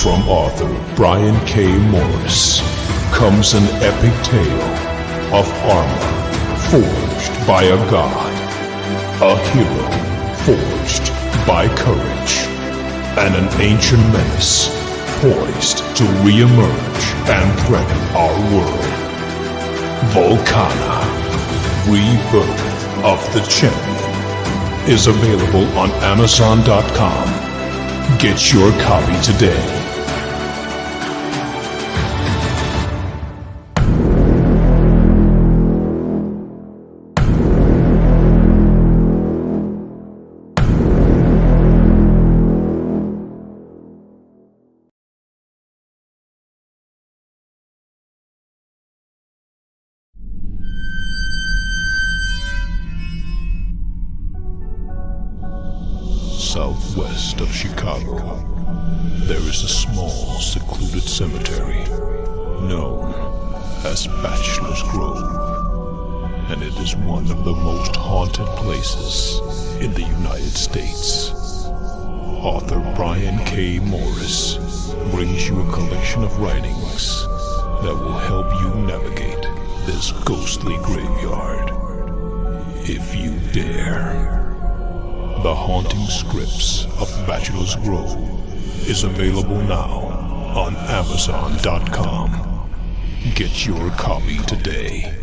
From author Brian K. Morris comes an epic tale of armor forged by a god, a hero forged by courage, and an ancient menace poised to re-emerge and threaten our world. Volcana, Rebirth of the Champion, is available on Amazon.com. Get your copy today. Southwest of Chicago, there is a small, secluded cemetery known as Bachelor's Grove, and it is one of the most haunted places in the United States. Author Brian K. Morris brings you a collection of writings that will help you navigate this ghostly graveyard, if you dare. The Haunting Scripts of Bachelor's Grove is available now on Amazon.com. Get your copy today.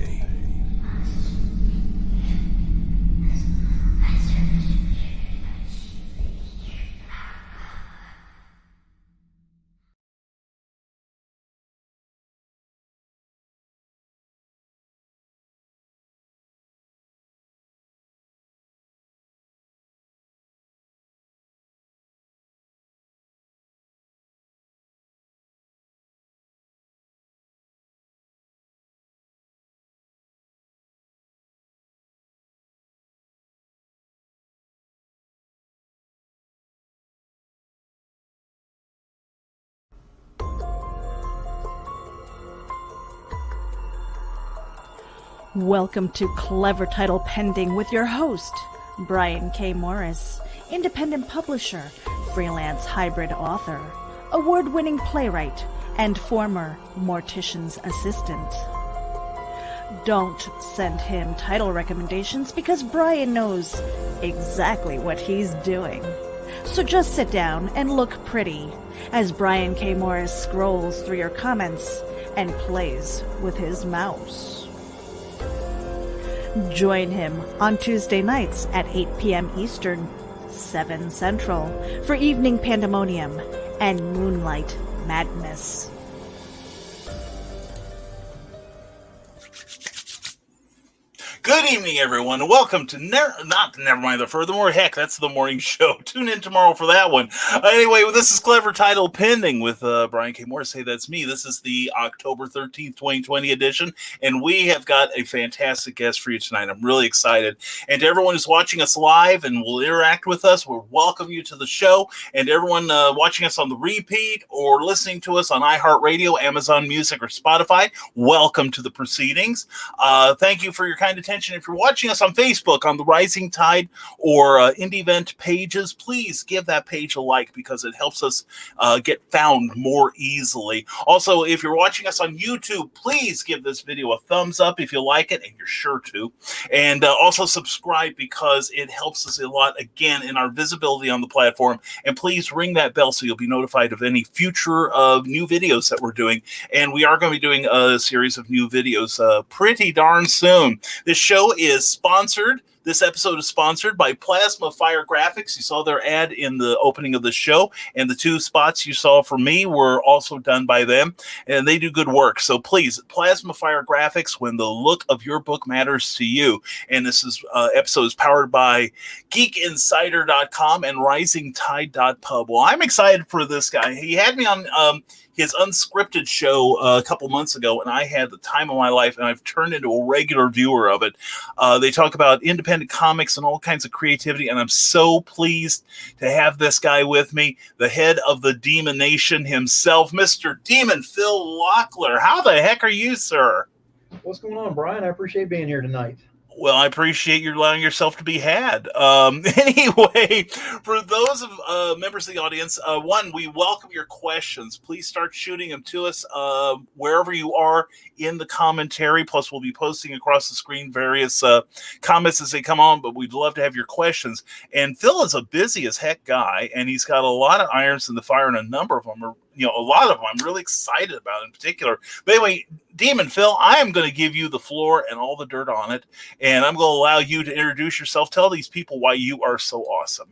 Welcome to Clever Title Pending with your host, Brian K. Morris, independent publisher, freelance hybrid author, award-winning playwright, and former mortician's assistant. Don't send him title recommendations because Brian knows exactly what he's doing. So just sit down and look pretty as Brian K. Morris scrolls through your comments and plays with his mouse. Join him on Tuesday nights at 8 p.m. Eastern, 7 Central, for Evening Pandemonium and Moonlight Madness. Good evening, everyone, and welcome to Never Mind the Furthermore. Heck, that's the morning show. Tune in tomorrow for that one. Anyway, this is Clever Title Pending with Brian K. Morris. Hey, that's me. This is the October 13th, 2020 edition, and we have got a fantastic guest for you tonight. I'm really excited. And to everyone who's watching us live and will interact with us, we'll welcome you to the show. And to everyone watching us on the repeat or listening to us on iHeartRadio, Amazon Music, or Spotify, welcome to the proceedings. Thank you for your kind attention. If you're watching us on Facebook on the Rising Tide or Indie Event pages, please give that page a like because it helps us get found more easily. Also, if you're watching us on YouTube, please give this video a thumbs up if you like it, and you're sure to. And also subscribe because it helps us a lot, again, in our visibility on the platform. And please ring that bell so you'll be notified of any future new videos that we're doing. And we are going to be doing a series of new videos pretty darn soon. This show is sponsored. This episode is sponsored by Plasma Fire Graphics. You saw their ad in the opening of the show, and the two spots you saw from me were also done by them, and they do good work. So please, Plasma Fire Graphics, when the look of your book matters to you. And this episode is powered by GeekInsider.com and RisingTide.pub. Well, I'm excited for this guy. He had me on his unscripted show a couple months ago, and I had the time of my life, and I've turned into a regular viewer of it. They talk about independent comics and all kinds of creativity, and I'm so pleased to have this guy with me, the head of the Demon Nation himself, Mr. Demon Phil Lockler. How the heck are you, sir? What's going on, Brian? I appreciate being here tonight. Well, I appreciate you allowing yourself to be had. Anyway, for those of members of the audience, one, we welcome your questions. Please start shooting them to us wherever you are in the commentary. Plus, we'll be posting across the screen various comments as they come on, but we'd love to have your questions. And Phil is a busy as heck guy, and he's got a lot of irons in the fire, and a number of them are, a lot of them I'm really excited about in particular. But anyway, Demon Phil, I am going to give you the floor and all the dirt on it. And I'm going to allow you to introduce yourself. Tell these people why you are so awesome.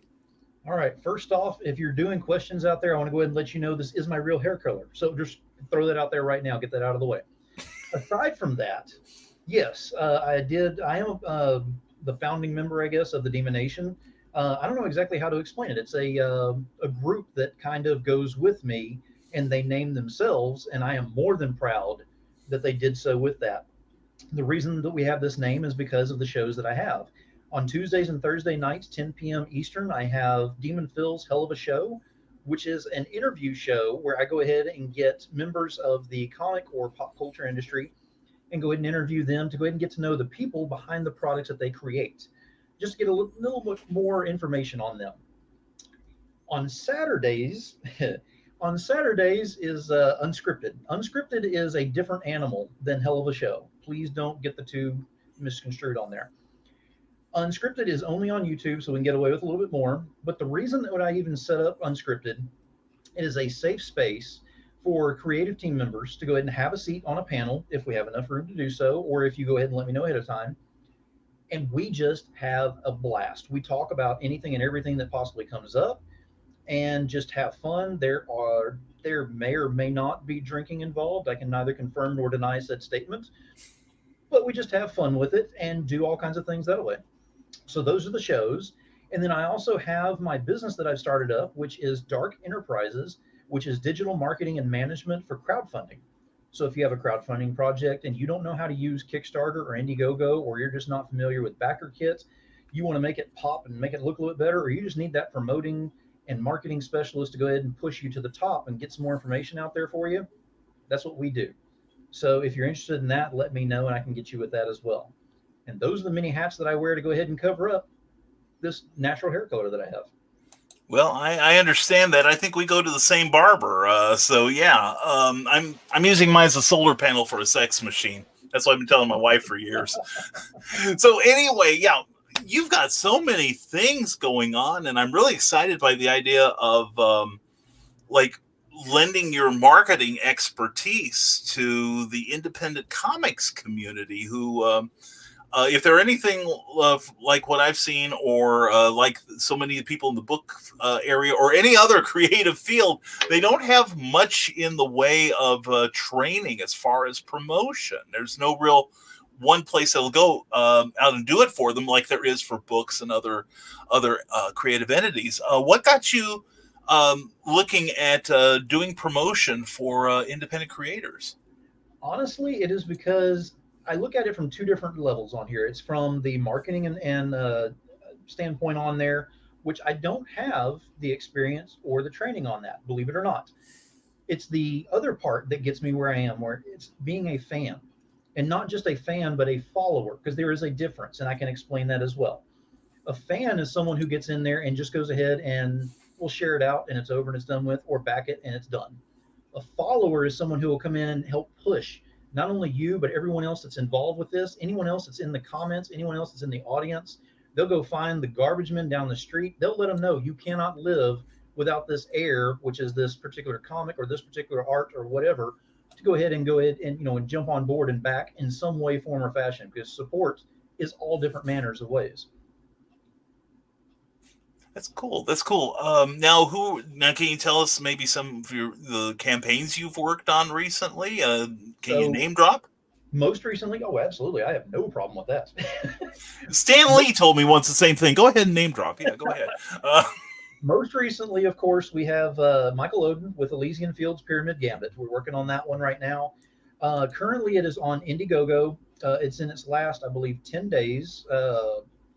All right. First off, if you're doing questions out there, I want to go ahead and let you know this is my real hair color. So just throw that out there right now. Get that out of the way. Aside from that, yes, I am the founding member, I guess, of the Demon Nation. I don't know exactly how to explain it. It's a group that kind of goes with me, and they name themselves, and I am more than proud that they did so with that. The reason that we have this name is because of the shows that I have. On Tuesdays and Thursday nights, 10 p.m. Eastern, I have Demon Phil's Hell of a Show, which is an interview show where I go ahead and get members of the comic or pop culture industry and go ahead and interview them to go ahead and get to know the people behind the products that they create, just to get a little bit more information on them. On Saturdays, on Saturdays is Unscripted. Unscripted is a different animal than Hell of a Show. Please don't get the two misconstrued on there. Unscripted is only on YouTube, so we can get away with a little bit more. But the reason that I even set up Unscripted, it is a safe space for creative team members to go ahead and have a seat on a panel if we have enough room to do so, or if you go ahead and let me know ahead of time. And we just have a blast. We talk about anything and everything that possibly comes up and just have fun. There may or may not be drinking involved. I can neither confirm nor deny said statement, but we just have fun with it and do all kinds of things that way. So those are the shows. And then I also have my business that I've started up, which is Dark Enterprises, which is digital marketing and management for crowdfunding. So if you have a crowdfunding project and you don't know how to use Kickstarter or Indiegogo, or you're just not familiar with backer kits, you want to make it pop and make it look a little bit better, or you just need that promoting and marketing specialist to go ahead and push you to the top and get some more information out there for you, that's what we do. So if you're interested in that, let me know and I can get you with that as well. And those are the many hats that I wear to go ahead and cover up this natural hair color that I have. Well, I understand that. I think we go to the same barber. So yeah, I'm using mine as a solar panel for a sex machine. That's what I've been telling my wife for years. So anyway, yeah, you've got so many things going on, and I'm really excited by the idea of like lending your marketing expertise to the independent comics community who if they're anything like what I've seen, or like so many people in the book area or any other creative field, they don't have much in the way of training as far as promotion. There's no real one place that'll go out and do it for them like there is for books and other creative entities. What got you looking at doing promotion for independent creators? Honestly, it is because I look at it from two different levels on here. It's from the marketing and standpoint on there, which I don't have the experience or the training on that, believe it or not. It's the other part that gets me where I am, where it's being a fan, and not just a fan, but a follower, because there is a difference, and I can explain that as well. A fan is someone who gets in there and just goes ahead and will share it out and it's over and it's done with, or back it and it's done. A follower is someone who will come in and help push not only you, but everyone else that's involved with this, anyone else that's in the comments, anyone else that's in the audience. They'll go find the garbage men down the street. They'll let them know you cannot live without this air, which is this particular comic or this particular art or whatever, to go ahead and and jump on board and back in some way, form, or fashion, because support is all different manners of ways. That's cool. That's cool. Now, can you tell us maybe some of the campaigns you've worked on recently? Can you name drop? Most recently, oh, absolutely. I have no problem with that. Stan Lee told me once the same thing. Go ahead and name drop. Yeah, go ahead. Most recently, of course, we have Michael Oden with Elysian Fields Pyramid Gambit. We're working on that one right now. Currently, it is on Indiegogo. It's in its last, I believe, 10 days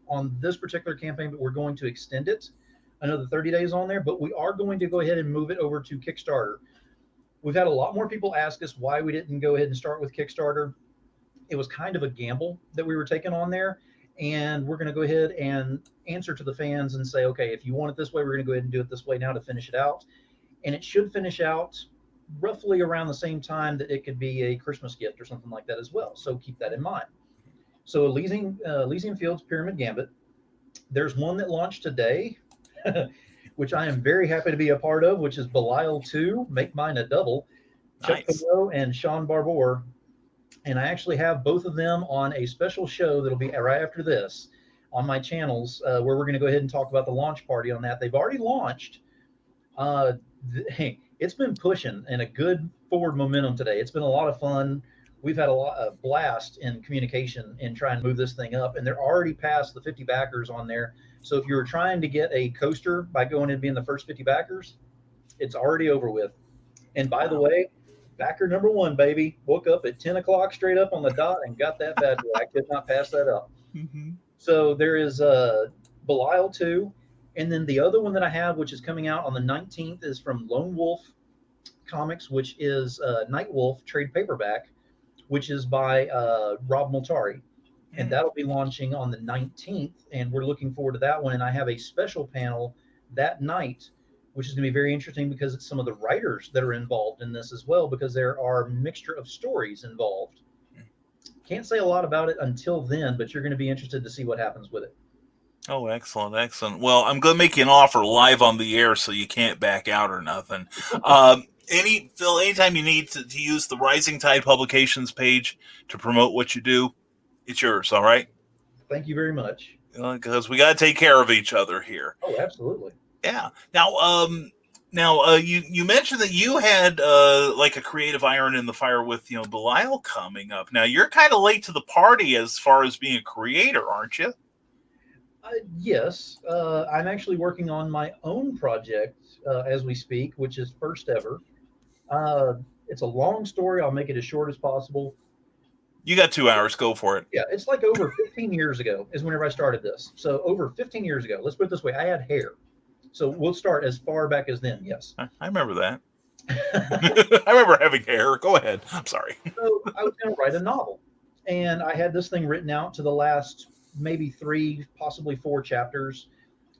on this particular campaign, but we're going to extend it another 30 days on there. But we are going to go ahead and move it over to Kickstarter. We've had a lot more people ask us why we didn't go ahead and start with Kickstarter. It was kind of a gamble that we were taking on there. and we're going to go ahead and answer to the fans and say, okay, if you want it this way, we're going to go ahead and do it this way now to finish it out. And it should finish out roughly around the same time that it could be a Christmas gift or something like that as well. So keep that in mind. So Elysian Fields Pyramid Gambit. There's one that launched today, which I am very happy to be a part of, which is Belial 2, Make Mine a Double. Chuck Nice. Pagano and Sean Barbour. And I actually have both of them on a special show that'll be right after this on my channels, where we're going to go ahead and talk about the launch party on that. They've already launched. It's been pushing in a good forward momentum today. It's been a lot of fun. We've had a blast in communication and trying to move this thing up, and they're already past the 50 backers on there. So if you were trying to get a coaster by going and being the first 50 backers, it's already over with. And by the way, backer number 1, baby, woke up at 10 o'clock straight up on the dot and got that bad boy. I could not pass that up. Mm-hmm. So there is Belial 2. And then the other one that I have, which is coming out on the 19th, is from Lone Wolf Comics, which is Night Wolf trade paperback, which is by Rob Multari. And that'll be launching on the 19th. And we're looking forward to that one. And I have a special panel that night, which is going to be very interesting because it's some of the writers that are involved in this as well, because there are a mixture of stories involved. Can't say a lot about it until then, but you're going to be interested to see what happens with it. Oh, excellent, excellent. Well, I'm going to make you an offer live on the air so you can't back out or nothing. Phil, anytime you need to use the Rising Tide Publications page to promote what you do, it's yours, all right? Thank you very much. Because we got to take care of each other here. Oh, absolutely. Yeah. Now, you mentioned that you had like a creative iron in the fire with Belial coming up. Now you're kind of late to the party as far as being a creator, aren't you? Yes, I'm actually working on my own project as we speak, which is first ever. It's a long story. I'll make it as short as possible. You got 2 hours. Go for it. Yeah, it's like over 15 years ago is whenever I started this. So over 15 years ago, let's put it this way, I had hair. So we'll start as far back as then, yes. I remember that. I remember having hair. Go ahead. I'm sorry. So I was going to write a novel. And I had this thing written out to the last maybe 3, possibly 4 chapters.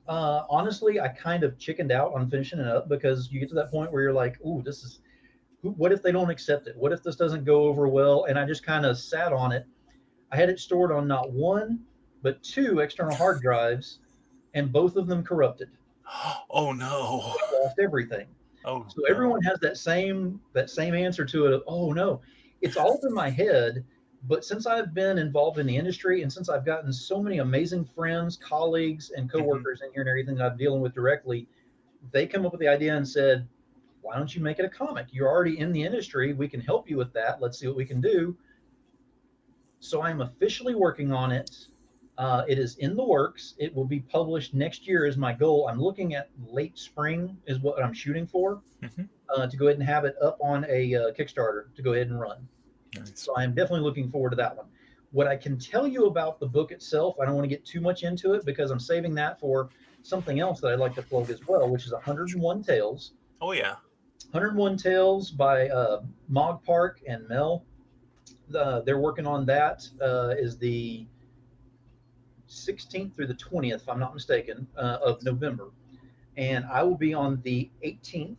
Honestly, I kind of chickened out on finishing it up because you get to that point where you're like, ooh, what if they don't accept it? What if this doesn't go over well? And I just kind of sat on it. I had it stored on not 1, but 2 external hard drives, and both of them corrupted. Oh no. I lost everything. Oh. So everyone has that same answer to it of, oh no. It's all in my head. But since I've been involved in the industry and since I've gotten so many amazing friends, colleagues, and coworkers in here and everything that I'm dealing with directly, they come up with the idea and said, why don't you make it a comic? You're already in the industry. We can help you with that. Let's see what we can do. So I'm officially working on it. It is in the works. It will be published next year is my goal. I'm looking at late spring is what I'm shooting for, to go ahead and have it up on a Kickstarter to go ahead and run. Nice. So I'm definitely looking forward to that one. What I can tell you about the book itself, I don't want to get too much into it because I'm saving that for something else that I'd like to plug as well, which is 101 Tales. Oh, yeah. 101 Tales by Mog Park and Mel. They're working on that. Is the 16th through the 20th, if I'm not mistaken, of November. And I will be on the 18th.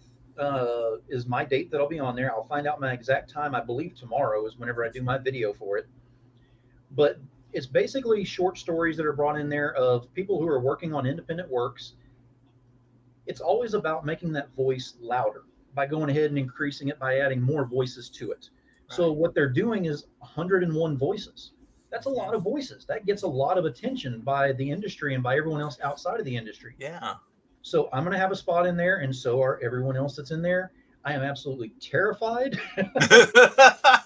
Is my date that I'll be on there. I'll find out my exact time. I believe tomorrow is whenever I do my video for it. But it's basically short stories that are brought in there of people who are working on independent works. It's always about making that voice louder by going ahead and increasing it by adding more voices to it. Right. So what they're doing is 101 voices. That's a lot of voices. That gets a lot of attention by the industry and by everyone else outside of the industry. Yeah. So I'm going to have a spot in there, and so are everyone else that's in there. I am absolutely terrified, but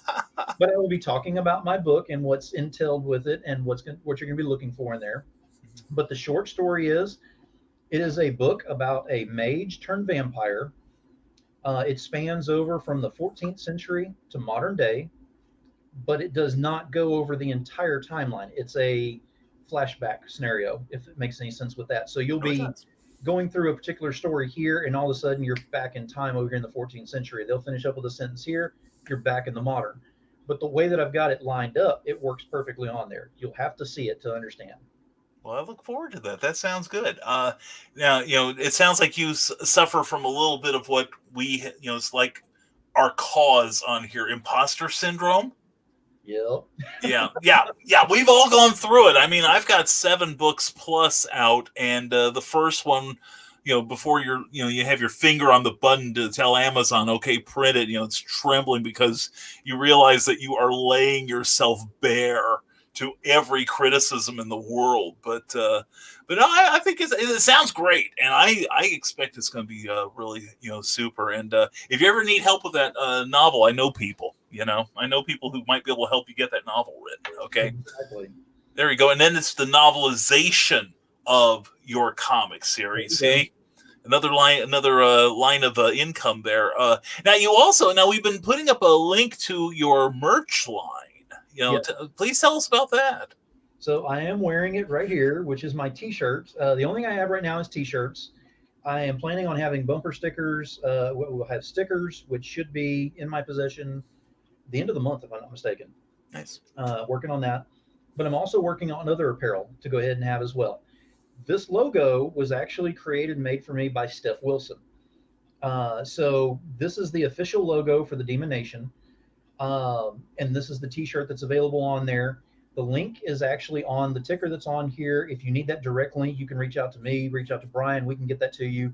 I will be talking about my book and what's entailed with it and what you're going to be looking for in there. But the short story is, it is a book about a mage turned vampire. It spans over from the 14th century to modern day, but it does not go over the entire timeline. It's a flashback scenario, if it makes any sense with that. So you'll be going through a particular story here, and all of a sudden you're back in time over here in the 14th century. They'll finish up with a sentence here, you're back in the modern. but the way that I've got it lined up, it works perfectly on there. You'll have to see it to understand. Well, I look forward to that. That sounds good. Now, it sounds like you suffer from a little bit of what it's like our cause on here, imposter syndrome. Yep. Yeah. We've all gone through it. I mean, I've got 7 books plus out, and the first one, before you have your finger on the button to tell Amazon, okay, print it. It's trembling because you realize that you are laying yourself bare to every criticism in the world. But no, I think it sounds great, and I expect it's going to be really super. And if you ever need help with that novel, I know people. I know people who might be able to help you get that novel written. Okay, Exactly. there you go. And then it's the novelization of your comic series. See, another line of income there. Now we've been putting up a link to your merch line. Yes. Please tell us about that. So I am wearing it right here, which is my T-shirt. The only thing I have right now is T-shirts. I am planning on having bumper stickers. We'll have stickers, which should be in my possession the end of the month, if I'm not mistaken. Nice. Working on that. But I'm also working on other apparel to go ahead and have as well. This logo was actually created and made for me by Steph Wilson. So this is the official logo for the Demon Nation. And this is the T-shirt that's available on there. The link is actually on the ticker that's on here. If you need that direct link, you can reach out to me, reach out to Brian. We can get that to you.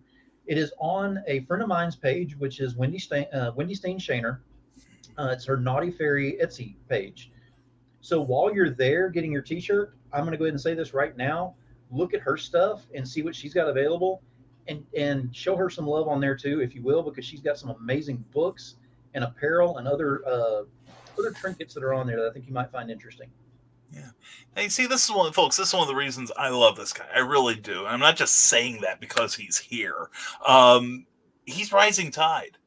It is on a friend of mine's page, which is Wendy Stain Shaner. It's her Naughty Fairy Etsy page. So while you're there getting your T-shirt, I'm going to go ahead and say this right now. Look at her stuff and see what she's got available, and show her some love on there too, if you will, because she's got some amazing books and apparel and other trinkets that are on there that I think you might find interesting. Yeah. Hey, see, this is one of the reasons I love this guy. I really do. I'm not just saying that because he's here. He's rising tide.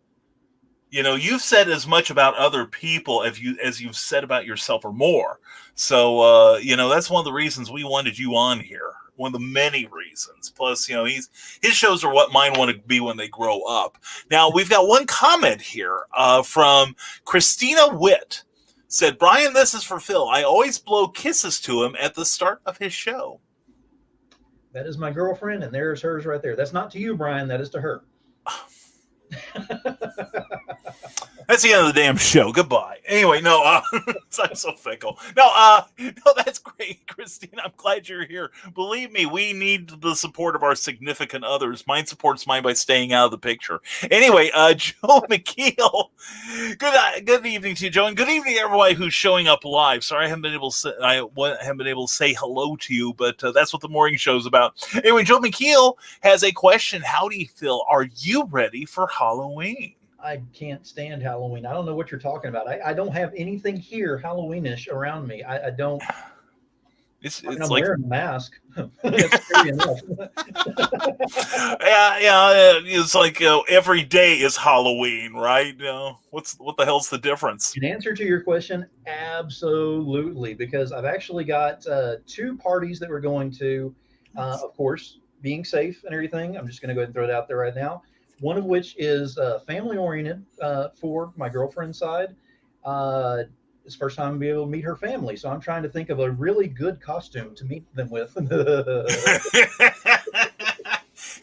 You've said as much about other people as you've said about yourself or more. So, that's one of the reasons we wanted you on here. One of the many reasons. Plus, his shows are what mine want to be when they grow up. Now, we've got one comment here from Christina Witt. Said, Brian, this is for Phil. I always blow kisses to him at the start of his show. That is my girlfriend, and there's hers right there. That's not to you, Brian. That is to her. That's the end of the damn show. Goodbye. Anyway, no, I'm so fickle. No, that's great, Christine. I'm glad you're here. Believe me, we need the support of our significant others. Mine supports mine by staying out of the picture. Anyway, Joe McKeel. Good evening to you, Joe, and good evening to everybody who's showing up live. Sorry, I haven't been able to say hello to you, but that's what the morning show's about. Anyway, Joe McKeel has a question. Howdy, Phil. Are you ready for Halloween? I can't stand Halloween. I don't know what you're talking about. I don't have anything here Halloweenish around me. I don't. I'm like wearing a mask. That's scary enough. yeah. It's like every day is Halloween, right? What the hell's the difference? In answer to your question, absolutely. Because I've actually got 2 parties that we're going to. Of course, being safe and everything. I'm just going to go ahead and throw it out there right now. One of which is family oriented for my girlfriend's side. It's the first time I'll be able to meet her family. So I'm trying to think of a really good costume to meet them with.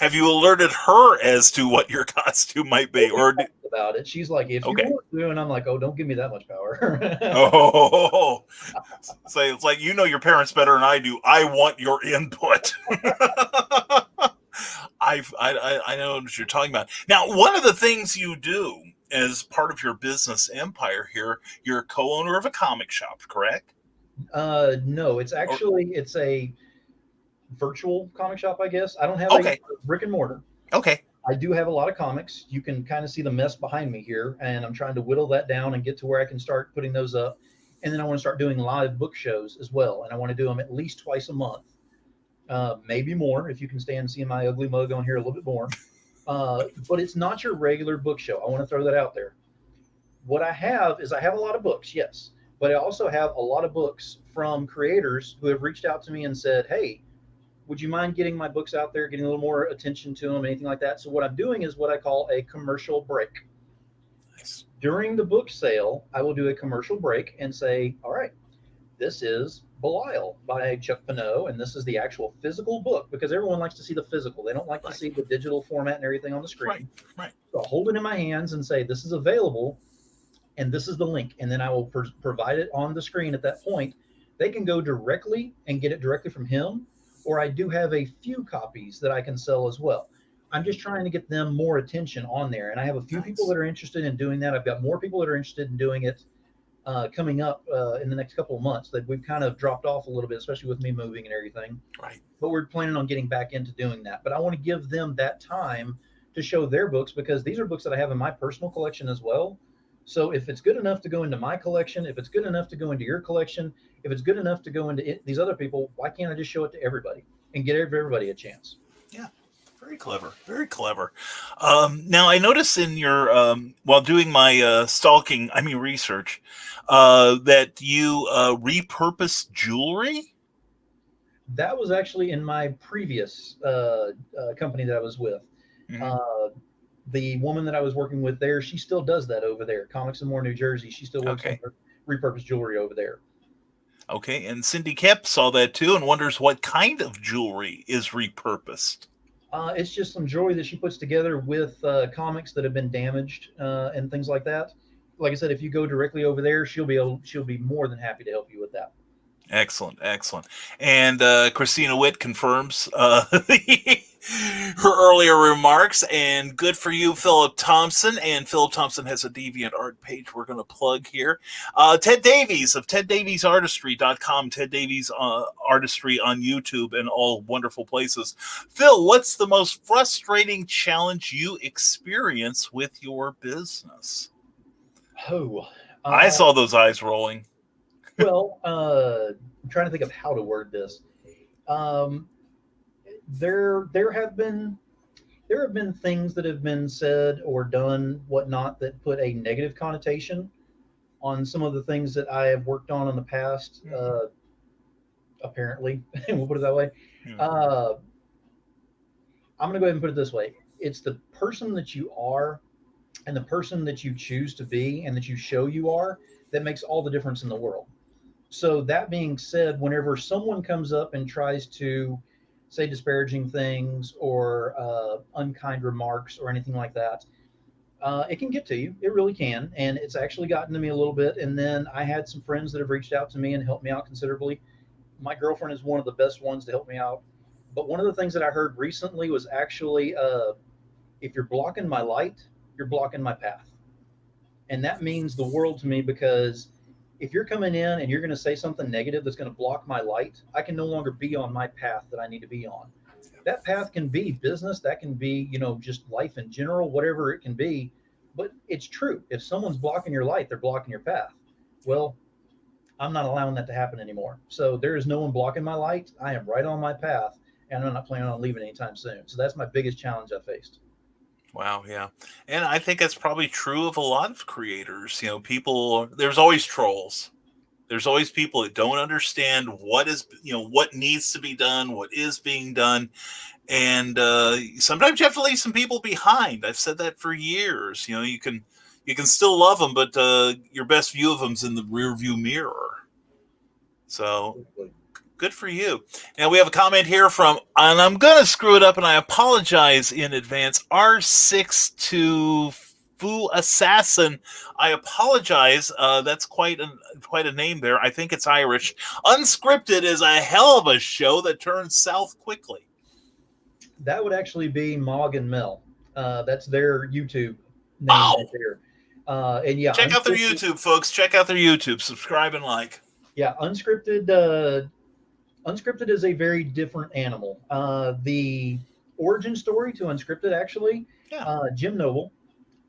Have you alerted her as to what your costume might be? Or about it. She's like, if you want to, and I'm like, oh, don't give me that much power. Oh, so it's like, your parents better than I do. I want your input. I know what you're talking about. Now, one of the things you do as part of your business empire here, you're a co-owner of a comic shop, correct? No, it's actually it's a virtual comic shop, I guess. I don't have a brick and mortar. Okay. I do have a lot of comics. You can kind of see the mess behind me here, and I'm trying to whittle that down and get to where I can start putting those up. And then I want to start doing live book shows as well, and I want to do them at least twice a month. Maybe more if you can stand seeing my ugly mug on here a little bit more. But it's not your regular book show. I want to throw that out there. What I have is I have a lot of books, yes, but I also have a lot of books from creators who have reached out to me and said, hey, would you mind getting my books out there, getting a little more attention to them, anything like that? So what I'm doing is what I call a commercial break. Nice. During the book sale, I will do a commercial break and say, all right, this is Belial by Chuck Pinot, and this is the actual physical book because everyone likes to see the physical. They don't like to Right. see the digital format and everything on the Right. screen. Right. So I'll hold it in my hands and say, this is available, and this is the link. And then I will provide it on the screen at that point. They can go directly and get it directly from him, or I do have a few copies that I can sell as well. I'm just trying to get them more attention on there. And I have a few people Nice. that are interested in doing that. I've got more people that are interested in doing it coming up in the next couple of months that we've kind of dropped off a little bit, especially with me moving and everything. Right. But we're planning on getting back into doing that. But I want to give them that time to show their books because these are books that I have in my personal collection as well. So if it's good enough to go into my collection, if it's good enough to go into your collection, if it's good enough to go into these other people, why can't I just show it to everybody and get everybody a chance? Yeah. Very clever. Very clever. Now, I noticed in your, while doing my research, that you repurposed jewelry. That was actually in my previous company that I was with. Mm-hmm. The woman that I was working with there, she still does that over there. Comics and More, New Jersey. She still works on her repurposed jewelry over there. Okay, and Cindy Kemp saw that too and wonders what kind of jewelry is repurposed. It's just some jewelry that she puts together with comics that have been damaged and things like that. Like I said, if you go directly over there, she'll be more than happy to help you with that. Excellent, excellent. And Christina Witt confirms her earlier remarks. And good for you, Philip Thompson. And Philip Thompson has a DeviantArt page we're going to plug here. Ted Davies of TedDaviesArtistry.com, Ted Davies Artistry on YouTube, and all wonderful places. Phil, what's the most frustrating challenge you experience with your business? I saw those eyes rolling. Well, I'm trying to think of how to word this. There have been things that have been said or done, whatnot, that put a negative connotation on some of the things that I have worked on in the past. Apparently, we'll put it that way. I'm going to go ahead and put it this way: it's the person that you are, and the person that you choose to be, and that you show you are, that makes all the difference in the world. So that being said, whenever someone comes up and tries to say disparaging things or unkind remarks or anything like that, it can get to you. It really can. And it's actually gotten to me a little bit. And then I had some friends that have reached out to me and helped me out considerably. My girlfriend is one of the best ones to help me out. But one of the things that I heard recently was actually, if you're blocking my light, you're blocking my path. And that means the world to me because if you're coming in and you're going to say something negative that's going to block my light, I can no longer be on my path that I need to be on. That path can be business, that can be, just life in general, whatever it can be. But it's true. If someone's blocking your light, they're blocking your path. Well, I'm not allowing that to happen anymore. So there is no one blocking my light. I am right on my path, and I'm not planning on leaving anytime soon. So that's my biggest challenge I faced. Wow, yeah. And I think that's probably true of a lot of creators. There's always trolls. There's always people that don't understand what needs to be done, what is being done. And sometimes you have to leave some people behind. I've said that for years. You can still love them, but your best view of them's in the rear view mirror. So good for you. Now we have a comment here from, and I'm going to screw it up and I apologize in advance, R62 Fu Assassin. I apologize. That's quite a name there. I think it's Irish. Unscripted is a hell of a show that turns south quickly. That would actually be Mog and Mel. That's their YouTube name right there. And yeah, check out their YouTube, folks. Check out their YouTube. Subscribe and like. Yeah, Unscripted is a very different animal. The origin story to Unscripted, actually, Jim Noble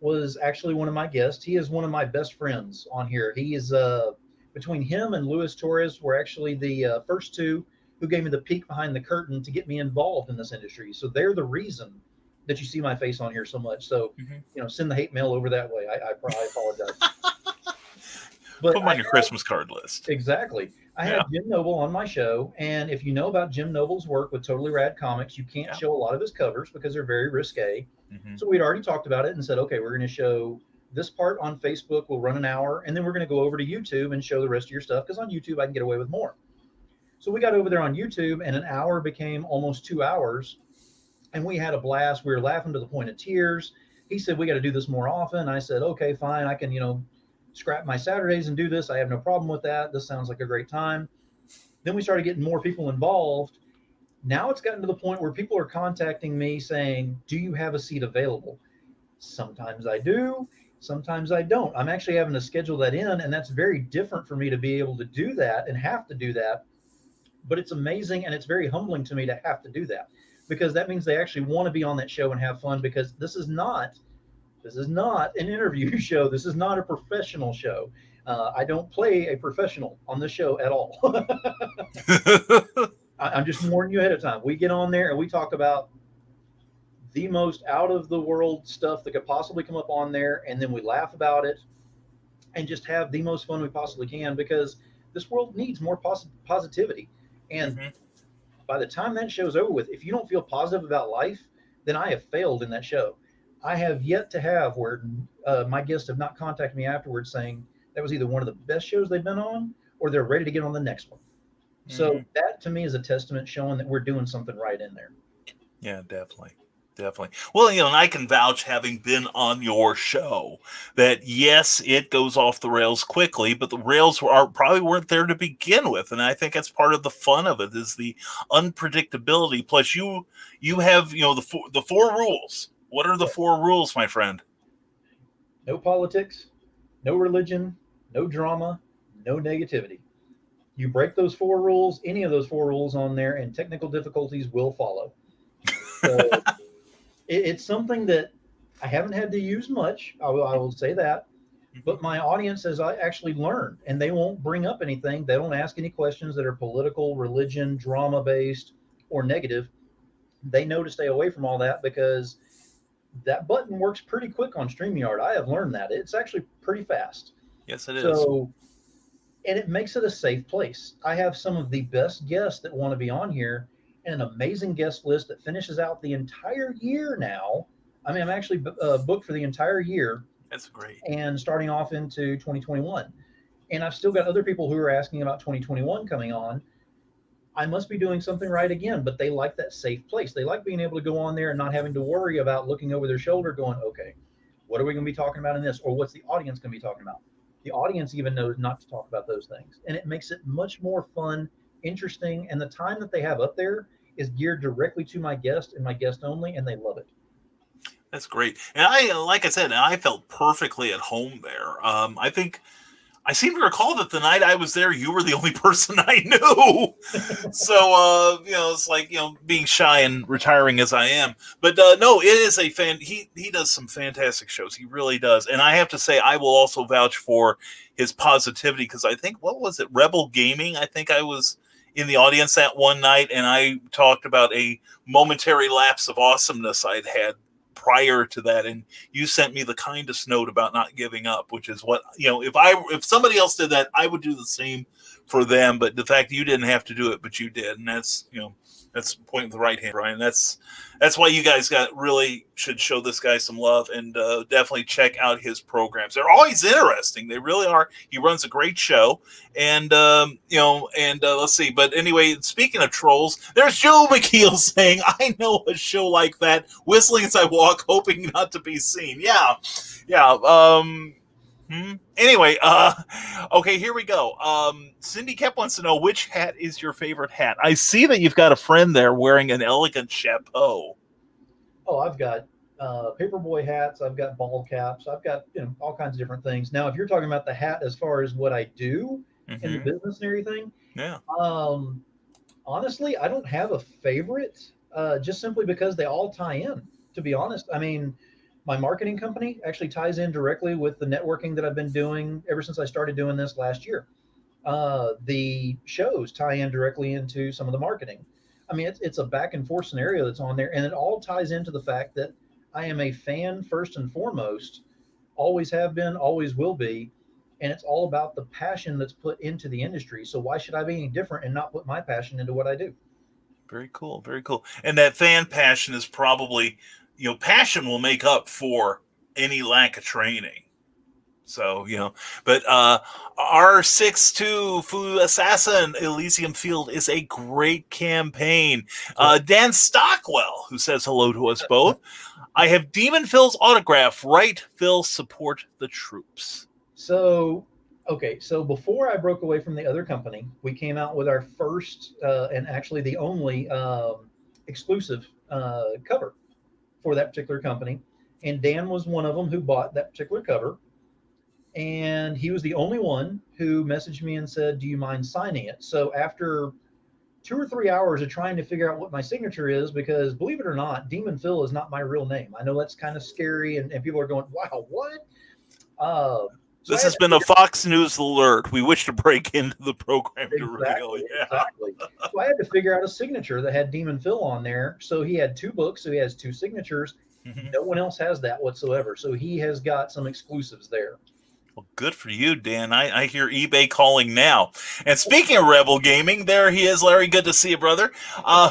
was actually one of my guests. He is one of my best friends on here. He is, between him and Luis Torres, were actually the first two who gave me the peek behind the curtain to get me involved in this industry. So they're the reason that you see my face on here so much. So, send the hate mail over that way. I apologize. But put them on your Christmas card list. Exactly. I had Jim Noble on my show, and if you know about Jim Noble's work with Totally Rad Comics, you can't show a lot of his covers because they're very risque. So we'd already talked about it and said, okay, we're going to show this part on Facebook will run an hour, and then we're going to go over to YouTube and show the rest of your stuff, because on YouTube I can get away with more. So we got over there on YouTube, and an hour became almost 2 hours, and we had a blast. We were laughing to the point of tears. He said, we got to do this more often. I said, okay, fine. I can, scrap my Saturdays and do this. I have no problem with that. This sounds like a great time. Then we started getting more people involved. Now it's gotten to the point where people are contacting me saying, do you have a seat available? Sometimes I do. Sometimes I don't. I'm actually having to schedule that in, and that's very different for me to be able to do that and have to do that. But it's amazing, and it's very humbling to me to have to do that, because that means they actually want to be on that show and have fun, because this is not an interview show. This is not a professional show. I don't play a professional on this show at all. I'm just warning you ahead of time. We get on there and we talk about the most out of the world stuff that could possibly come up on there, and then we laugh about it and just have the most fun we possibly can, because this world needs more positivity. And by the time that show's over with, if you don't feel positive about life, then I have failed in that show. I have yet to have where my guests have not contacted me afterwards saying that was either one of the best shows they've been on, or they're ready to get on the next one. So that to me is a testament showing that we're doing something right in there. Yeah, definitely. Well, and I can vouch, having been on your show, that yes, it goes off the rails quickly, but the rails probably weren't there to begin with, and I think that's part of the fun of it, is the unpredictability. Plus, you have the four rules. What are the four rules, my friend? No politics, no religion, no drama, no negativity. You break those four rules, any of those four rules on there, and technical difficulties will follow. So it's something that I haven't had to use much. I will say that. But my audience has actually learned, and they won't bring up anything. They don't ask any questions that are political, religion, drama based, or negative. They know to stay away from all that, because that button works pretty quick on StreamYard. I have learned that. It's actually pretty fast. Yes, it is. So, and it makes it a safe place. I have some of the best guests that want to be on here, and an amazing guest list that finishes out the entire year now. I mean, I'm actually booked for the entire year. That's great. And starting off into 2021. And I've still got other people who are asking about 2021 coming on. I must be doing something right again, but they like that safe place. They like being able to go on there and not having to worry about looking over their shoulder going, okay, what are we going to be talking about in this? Or what's the audience going to be talking about? The audience even knows not to talk about those things. And it makes it much more fun, interesting. And the time that they have up there is geared directly to my guest and my guest only, and they love it. That's great. And like I said, I felt perfectly at home there. I think I seem to recall that the night I was there, you were the only person I knew. So, it's like, being shy and retiring as I am. But no, it is a fan. He does some fantastic shows. He really does. And I have to say, I will also vouch for his positivity, because I think, what was it? Rebel Gaming. I think I was in the audience that one night, and I talked about a momentary lapse of awesomeness I'd had prior to that, and you sent me the kindest note about not giving up, which is what, if somebody else did that, I would do the same for them. But the fact that you didn't have to do it, but you did, and that's pointing with the right hand, Brian. That's why you guys really should show this guy some love, and definitely check out his programs. They're always interesting. They really are. He runs a great show, and let's see. But anyway, speaking of trolls, there's Joe McKeel saying, "I know a show like that, whistling as I walk, hoping not to be seen." Yeah. Anyway, okay, here we go. Cindy Kep wants to know, which hat is your favorite hat? I see that you've got a friend there wearing an elegant chapeau. Oh, I've got paperboy hats. I've got ball caps. I've got all kinds of different things. Now, if you're talking about the hat as far as what I do in the business and everything, yeah. Honestly, I don't have a favorite. Just simply because they all tie in. To be honest, I mean, my marketing company actually ties in directly with the networking that I've been doing ever since I started doing this last year. The shows tie in directly into some of the marketing. I mean, it's a back and forth scenario that's on there, and it all ties into the fact that I am a fan first and foremost, always have been, always will be, and it's all about the passion that's put into the industry. So why should I be any different and not put my passion into what I do? Very cool, very cool. And that fan passion is probably, passion will make up for any lack of training. So, but R62 Fu Assassin Elysium Field is a great campaign. Dan Stockwell, who says hello to us both. I have Demon Phil's autograph. Right, Phil, support the troops. So, okay. So before I broke away from the other company, we came out with our first and actually the only exclusive cover for that particular company. And Dan was one of them who bought that particular cover. And he was the only one who messaged me and said, "Do you mind signing it?" So after 2 or 3 hours of trying to figure out what my signature is, because believe it or not, Demon Phil is not my real name. I know that's kind of scary, and people are going, "Wow, what?" This has been a Fox News alert. We wish to break into the program to reveal. Yeah. Exactly. So I had to figure out a signature that had Demon Phil on there. So he had 2 books, so he has 2 signatures. No one else has that whatsoever. So he has got some exclusives there. Well, good for you, Dan. I hear eBay calling now. And speaking of Rebel Gaming, there he is, Larry. Good to see you, brother.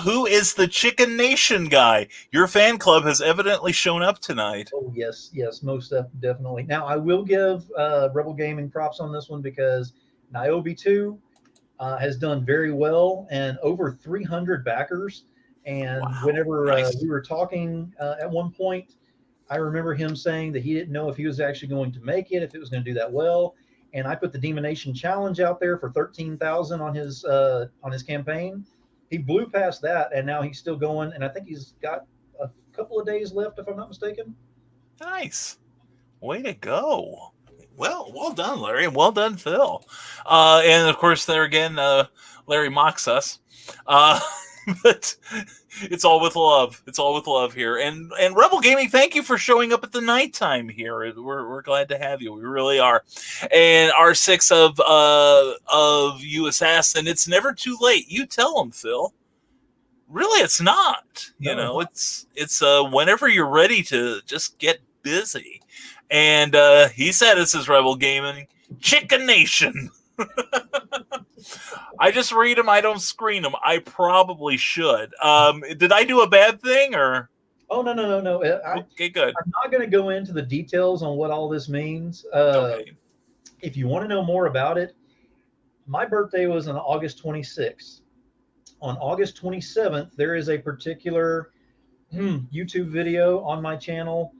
Who is the Chicken Nation guy? Your fan club has evidently shown up tonight. Oh, yes, most definitely. Now, I will give Rebel Gaming props on this one because Niobe 2 has done very well and over 300 backers. And whenever we were talking at one point, I remember him saying that he didn't know if he was actually going to make it, if it was going to do that well. And I put the Demonation Challenge out there for 13,000 on his campaign. He blew past that, and now he's still going. And I think he's got a couple of days left, if I'm not mistaken. Nice, way to go. Well done, Larry, and well done, Phil. And of course, there again, Larry mocks us. But it's all with love. It's all with love here. And Rebel Gaming, thank you for showing up at the nighttime here. We're glad to have you. We really are. And R6 of you Assassin, it's never too late. You tell them, Phil. Really, it's not. It's whenever you're ready to just get busy. And he said this is Rebel Gaming. Chicken Nation. I just read them. I don't screen them. I probably should. Did I do a bad thing or? Oh, no. Okay, good. I'm not going to go into the details on what all this means. Okay. If you want to know more about it, my birthday was on August 26th. On August 27th, there is a particular YouTube video on my channel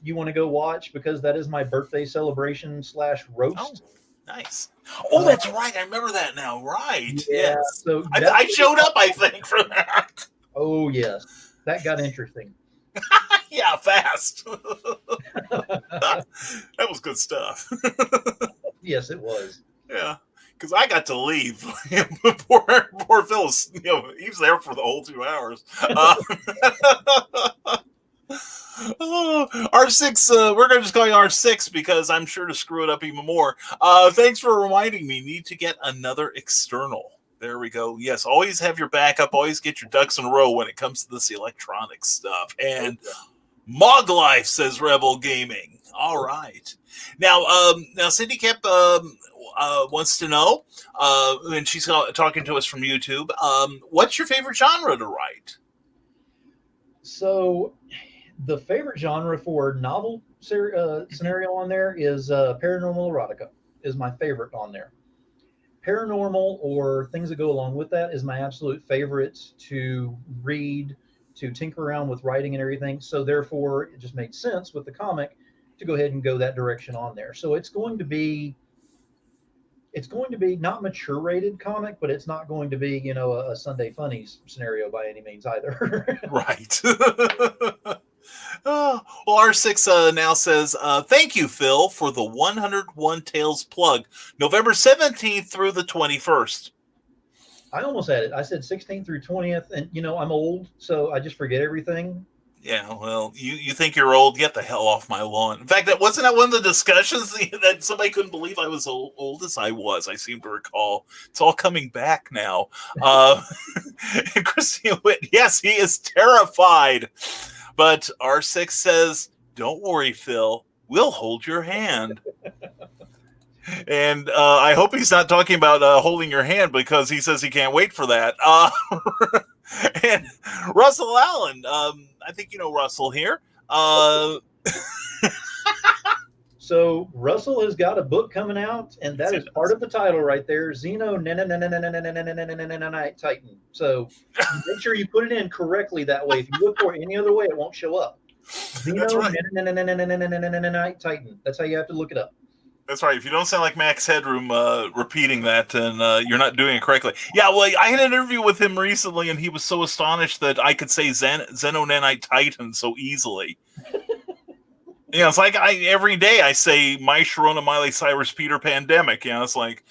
you want to go watch because that is my birthday celebration / roast. Oh, nice. Oh, that's right. I remember that now. Right. Yeah. Yes. So I showed up, I think, for that. Oh, yes. That got interesting. Yeah, fast. That was good stuff. Yes, it was. Yeah. Because I got to leave. poor Phil, he was there for the whole 2 hours. R6, we're just going R6 because I'm sure to screw it up even more. Thanks for reminding me. Need to get another external. There we go. Yes, always have your backup. Always get your ducks in a row when it comes to this electronic stuff. And Mog Life says Rebel Gaming. All right. Now Cindy Kemp wants to know, and she's talking to us from YouTube. What's your favorite genre to write? So, the favorite genre for novel scenario on there is paranormal erotica. Is my favorite on there. Paranormal or things that go along with that is my absolute favorite to read, to tinker around with writing and everything. So therefore, it just made sense with the comic to go ahead and go that direction on there. So it's going to be not mature rated comic, but it's not going to be, a Sunday Funnies scenario by any means either. Right. Well, R6 now says, thank you, Phil, for the 101 Tales plug. November 17th through the 21st. I almost had it. I said 16th through 20th, and, I'm old, so I just forget everything. Yeah, well, you think you're old? Get the hell off my lawn. In fact, wasn't that one of the discussions that somebody couldn't believe I was old as I was? I seem to recall. It's all coming back now. And Christine Witt, yes, he is terrified. But R6 says, don't worry, Phil. We'll hold your hand. And I hope he's not talking about holding your hand because he says he can't wait for that. And Russell Allen, I think you know Russell here. So Russell has got a book coming out, and that is part of the title right there, Xeno Titan. So make sure you put it in correctly that way. If you look for it any other way, it won't show up. That's Xeno right. Titan. That's how you have to look it up. That's right. If you don't sound like Max Headroom repeating that, then you're not doing it correctly. Yeah, well, I had an interview with him recently, and he was so astonished that I could say Xenonanite Titan so easily. It's like every day I say my Sharona Miley Cyrus Peter Pandemic. It's like,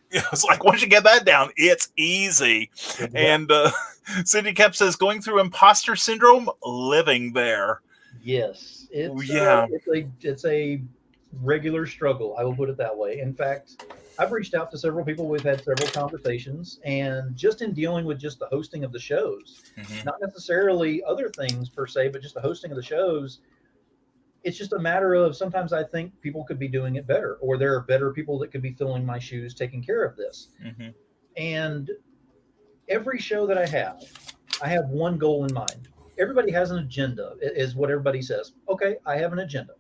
it's like once you get that down, it's easy. Exactly. And Cindy Kep says, going through imposter syndrome, living there. Yes, it's a regular struggle. I will put it that way. In fact, I've reached out to several people. We've had several conversations, and just in dealing with just the hosting of the shows, not necessarily other things per se, but just the hosting of the shows. It's just a matter of sometimes I think people could be doing it better, or there are better people that could be filling my shoes, taking care of this. And every show that I have one goal in mind. Everybody has an agenda, is what everybody says. Okay, I have an agenda.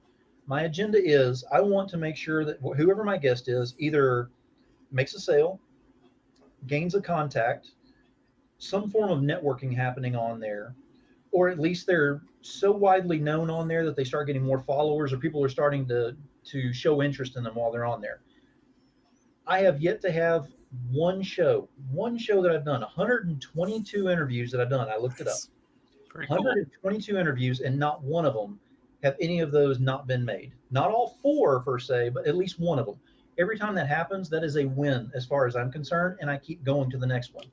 My agenda is I want to make sure that whoever my guest is either makes a sale, gains a contact, some form of networking happening on there, or at least they're so widely known on there that they start getting more followers, or people are starting to show interest in them while they're on there. I have yet to have one show that I've done, 122 interviews that I've done. I looked it up. 122 interviews, and not one of them have any of those not been made. Not all 4 per se, but at least one of them. Every time that happens, that is a win as far as I'm concerned, and I keep going to the next one.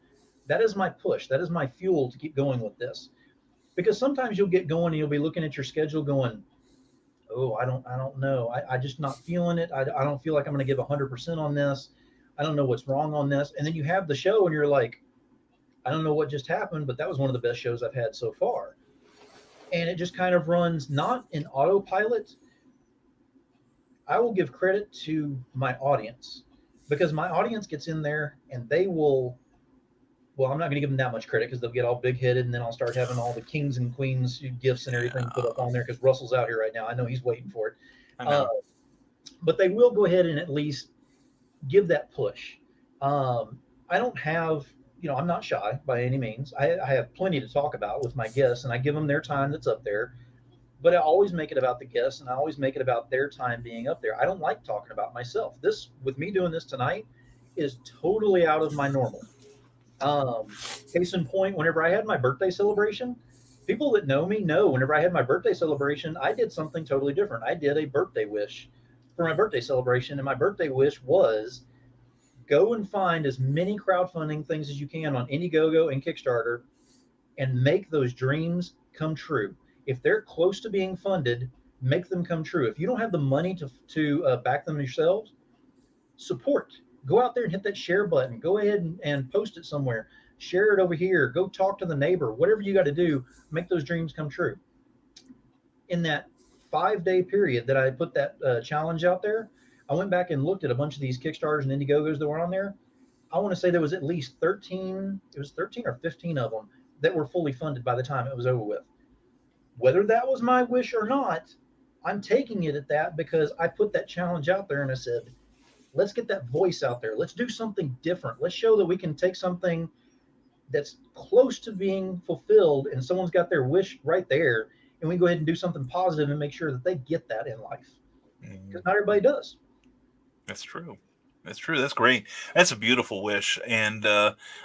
That is my push. That is my fuel to keep going with this. Because sometimes you'll get going and you'll be looking at your schedule going, oh, I don't know. I just not feeling it. I don't feel like I'm going to give 100% on this. I don't know what's wrong on this. And then you have the show and you're like, I don't know what just happened, but that was one of the best shows I've had so far. And it just kind of runs not in autopilot. I will give credit to my audience, because my audience gets in there and they will, well, I'm not going to give them that much credit because they'll get all big-headed, and then I'll start having all the kings and queens gifts and everything put up on there because Russell's out here right now. I know he's waiting for it. But they will go ahead and at least give that push. I don't have, I'm not shy by any means. I have plenty to talk about with my guests, and I give them their time that's up there. But I always make it about the guests, and I always make it about their time being up there. I don't like talking about myself. This, with me doing this tonight, is totally out of my normal. Case in point, whenever I had my birthday celebration, people that know me know whenever I had my birthday celebration, I did something totally different. I did a birthday wish for my birthday celebration, and my birthday wish was go and find as many crowdfunding things as you can on Indiegogo and Kickstarter and make those dreams come true. If they're close to being funded, make them come true. If you don't have the money to back them yourselves, support. Go out there and hit that share button. Go ahead and post it somewhere. Share it over here. Go talk to the neighbor. Whatever you got to do, make those dreams come true. In that 5-day period that I put that challenge out there, I went back and looked at a bunch of these Kickstarters and Indiegogos that were on there. I want to say there was at least 13 or 15 of them that were fully funded by the time it was over with. Whether that was my wish or not, I'm taking it at that because I put that challenge out there and I said, let's get that voice out there. Let's do something different. Let's show that we can take something that's close to being fulfilled and someone's got their wish right there, and we go ahead and do something positive and make sure that they get that in life. Because not everybody does. That's true. That's true. That's great. That's a beautiful wish. And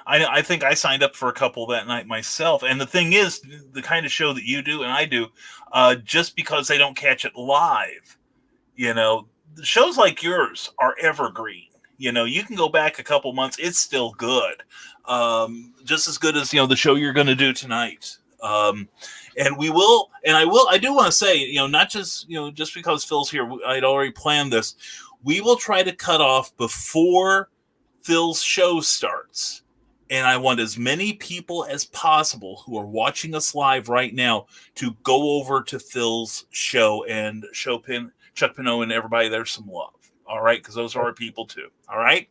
I think I signed up for a couple that night myself. And the thing is, the kind of show that you do and I do, just because they don't catch it live, shows like yours are evergreen. You can go back a couple months. It's still good. Just as good as, the show you're going to do tonight. And I do want to say, not just, just because Phil's here, I'd already planned this. We will try to cut off before Phil's show starts. And I want as many people as possible who are watching us live right now to go over to Phil's show and show Chuck Pinot and everybody there some love. All right? Because those are our people too. All right?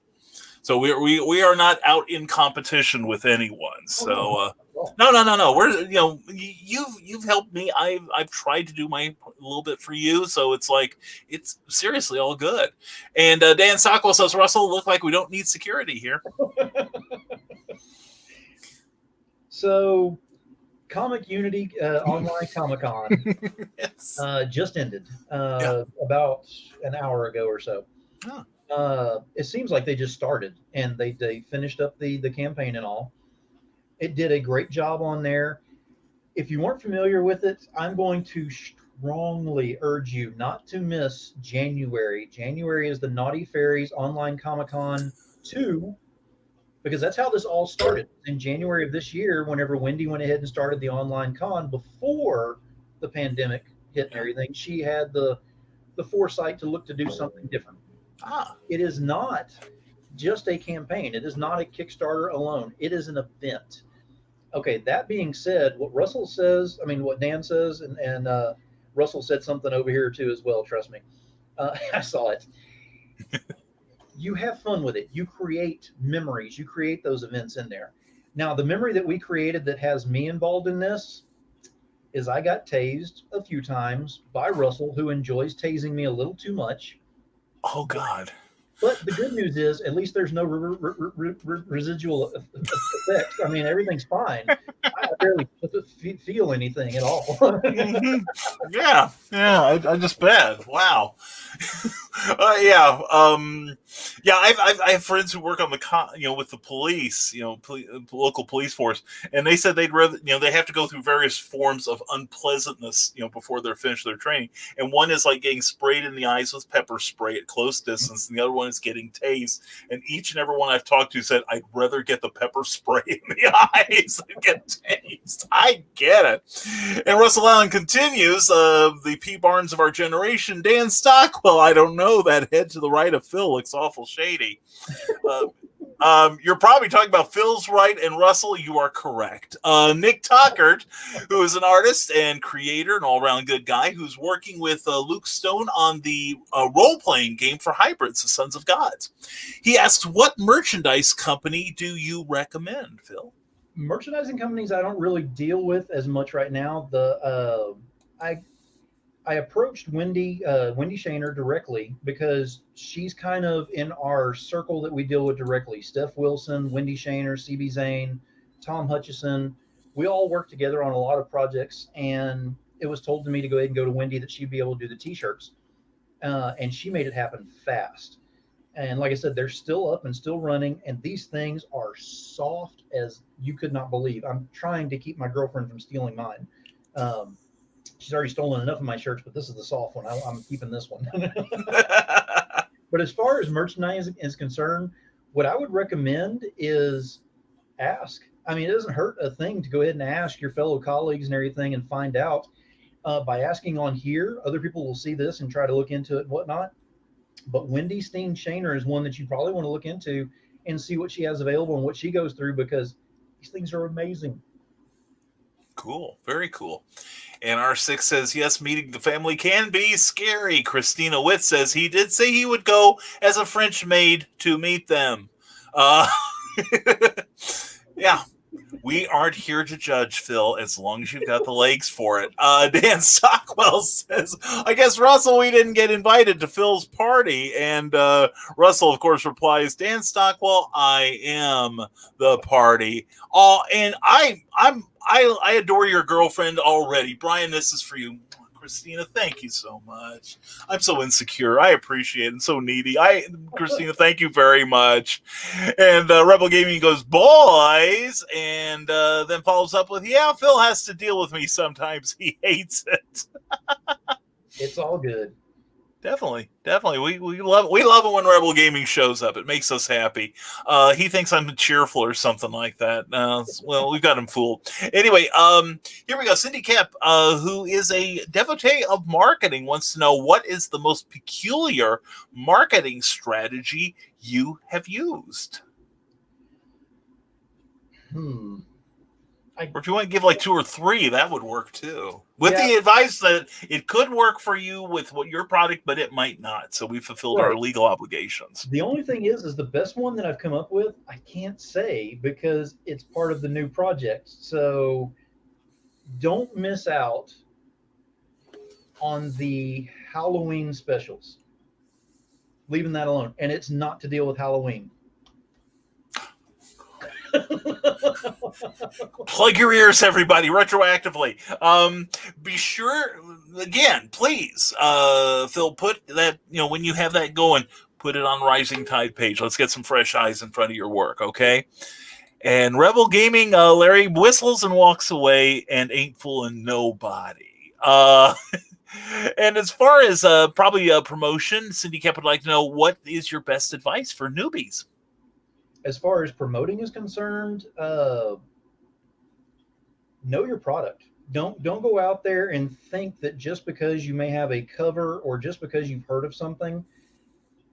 So we are not out in competition with anyone. So Oh. no. We're you've helped me. I've tried to do my little bit for you. So it's like it's seriously all good. And Dan Stockwell says, Russell, look like we don't need security here. So, Comic Unity Online Comic Con Yes. just ended Yeah. about an hour ago or so. Oh. It seems like they just started and they finished up the campaign and all. It did a great job on there. If you weren't familiar with it, I'm going to strongly urge you not to miss January. January is the Naughty Fairies Online Comic Con 2, because that's how this all started. In January of this year, whenever Wendy went ahead and started the online con before the pandemic hit and everything, she had the foresight to look to do something different. It is not just a campaign. It is not a Kickstarter alone. It is an event. Okay, that being said, what Russell says, I mean, what Dan says, and Russell said something over here too as well, trust me. I saw it. You have fun with it. You create memories. You create those events in there. Now, the memory that we created that has me involved in this is I got tased a few times by Russell, who enjoys tasing me a little too much. Oh, God. But the good news is, at least there's no residual effects. I mean, everything's fine. I barely feel anything at all. Mm-hmm. Yeah, I just bet. Wow. Yeah. I have friends who work on the with the police, local police force, and they said they'd rather, they have to go through various forms of unpleasantness, before they're finished their training. And one is like getting sprayed in the eyes with pepper spray at close distance, and the other one is getting tased. And each and every one I've talked to said, I'd rather get the pepper spray in the eyes than get tased. I get it. And Russell Allen continues, the P. Barnes of our generation, Dan Stockwell, I don't know, that head to the right of Phil looks awful shady. You're probably talking about Phil's right, and Russell, you are correct. Nick Tockert, who is an artist and creator, an all-around good guy, who's working with Luke Stone on the role-playing game for hybrids, the Sons of Gods. He asks, what merchandise company do you recommend, Phil? Merchandising companies I don't really deal with as much right now. I approached Wendy Shaner directly because she's kind of in our circle that we deal with directly. Steph Wilson, Wendy Shaner, CB Zane, Tom Hutchison. We all work together on a lot of projects, and it was told to me to go ahead and go to Wendy that she'd be able to do the t-shirts. And she made it happen fast. And like I said, they're still up and still running, and these things are soft as you could not believe. I'm trying to keep my girlfriend from stealing mine. She's already stolen enough of my shirts, but this is the soft one. I'm keeping this one. But as far as merchandise is concerned, what I would recommend is ask. I mean, it doesn't hurt a thing to go ahead and ask your fellow colleagues and everything and find out. By asking on here, other people will see this and try to look into it and whatnot. But Wendy Steen Shaner is one that you probably want to look into and see what she has available and what she goes through, because these things are amazing. Cool. Very cool. And R6 says, yes, meeting the family can be scary. Christina Witt says he did say he would go as a French maid to meet them. Yeah. We aren't here to judge, Phil, as long as you've got the legs for it. Dan Stockwell says, I guess, Russell, we didn't get invited to Phil's party. And Russell, of course, replies, Dan Stockwell, I am the party. And I adore your girlfriend already. Brian, this is for you. Christina, thank you so much. I'm so insecure. I appreciate it. I'm so needy. Christina, thank you very much. And Rebel Gaming goes, boys, and then follows up with, yeah, Phil has to deal with me sometimes. He hates it. It's all good. Definitely. We love it when Rebel Gaming shows up. It makes us happy. He thinks I'm cheerful or something like that. Well, we've got him fooled. Anyway, here we go. Cindy Kemp, who is a devotee of marketing, wants to know, what is the most peculiar marketing strategy you have used? Or if you want to give like 2 or 3, that would work too. With Yeah. the advice that it could work for you with what your product, but it might not. So we fulfilled our Right. legal obligations. The only thing is the best one that I've come up with, I can't say because it's part of the new project. So don't miss out on the Halloween specials. Leaving that alone. And it's not to deal with Halloween. Plug your ears, everybody, retroactively. Be sure, again, please, Phil, put that, when you have that going, put it on Rising Tide page. Let's get some fresh eyes in front of your work, okay? And Rebel Gaming, Larry whistles and walks away and ain't fooling nobody. And as far as probably a promotion, Cindy Cap would like to know, what is your best advice for newbies? As far as promoting is concerned, know your product. Don't go out there and think that just because you may have a cover or just because you've heard of something,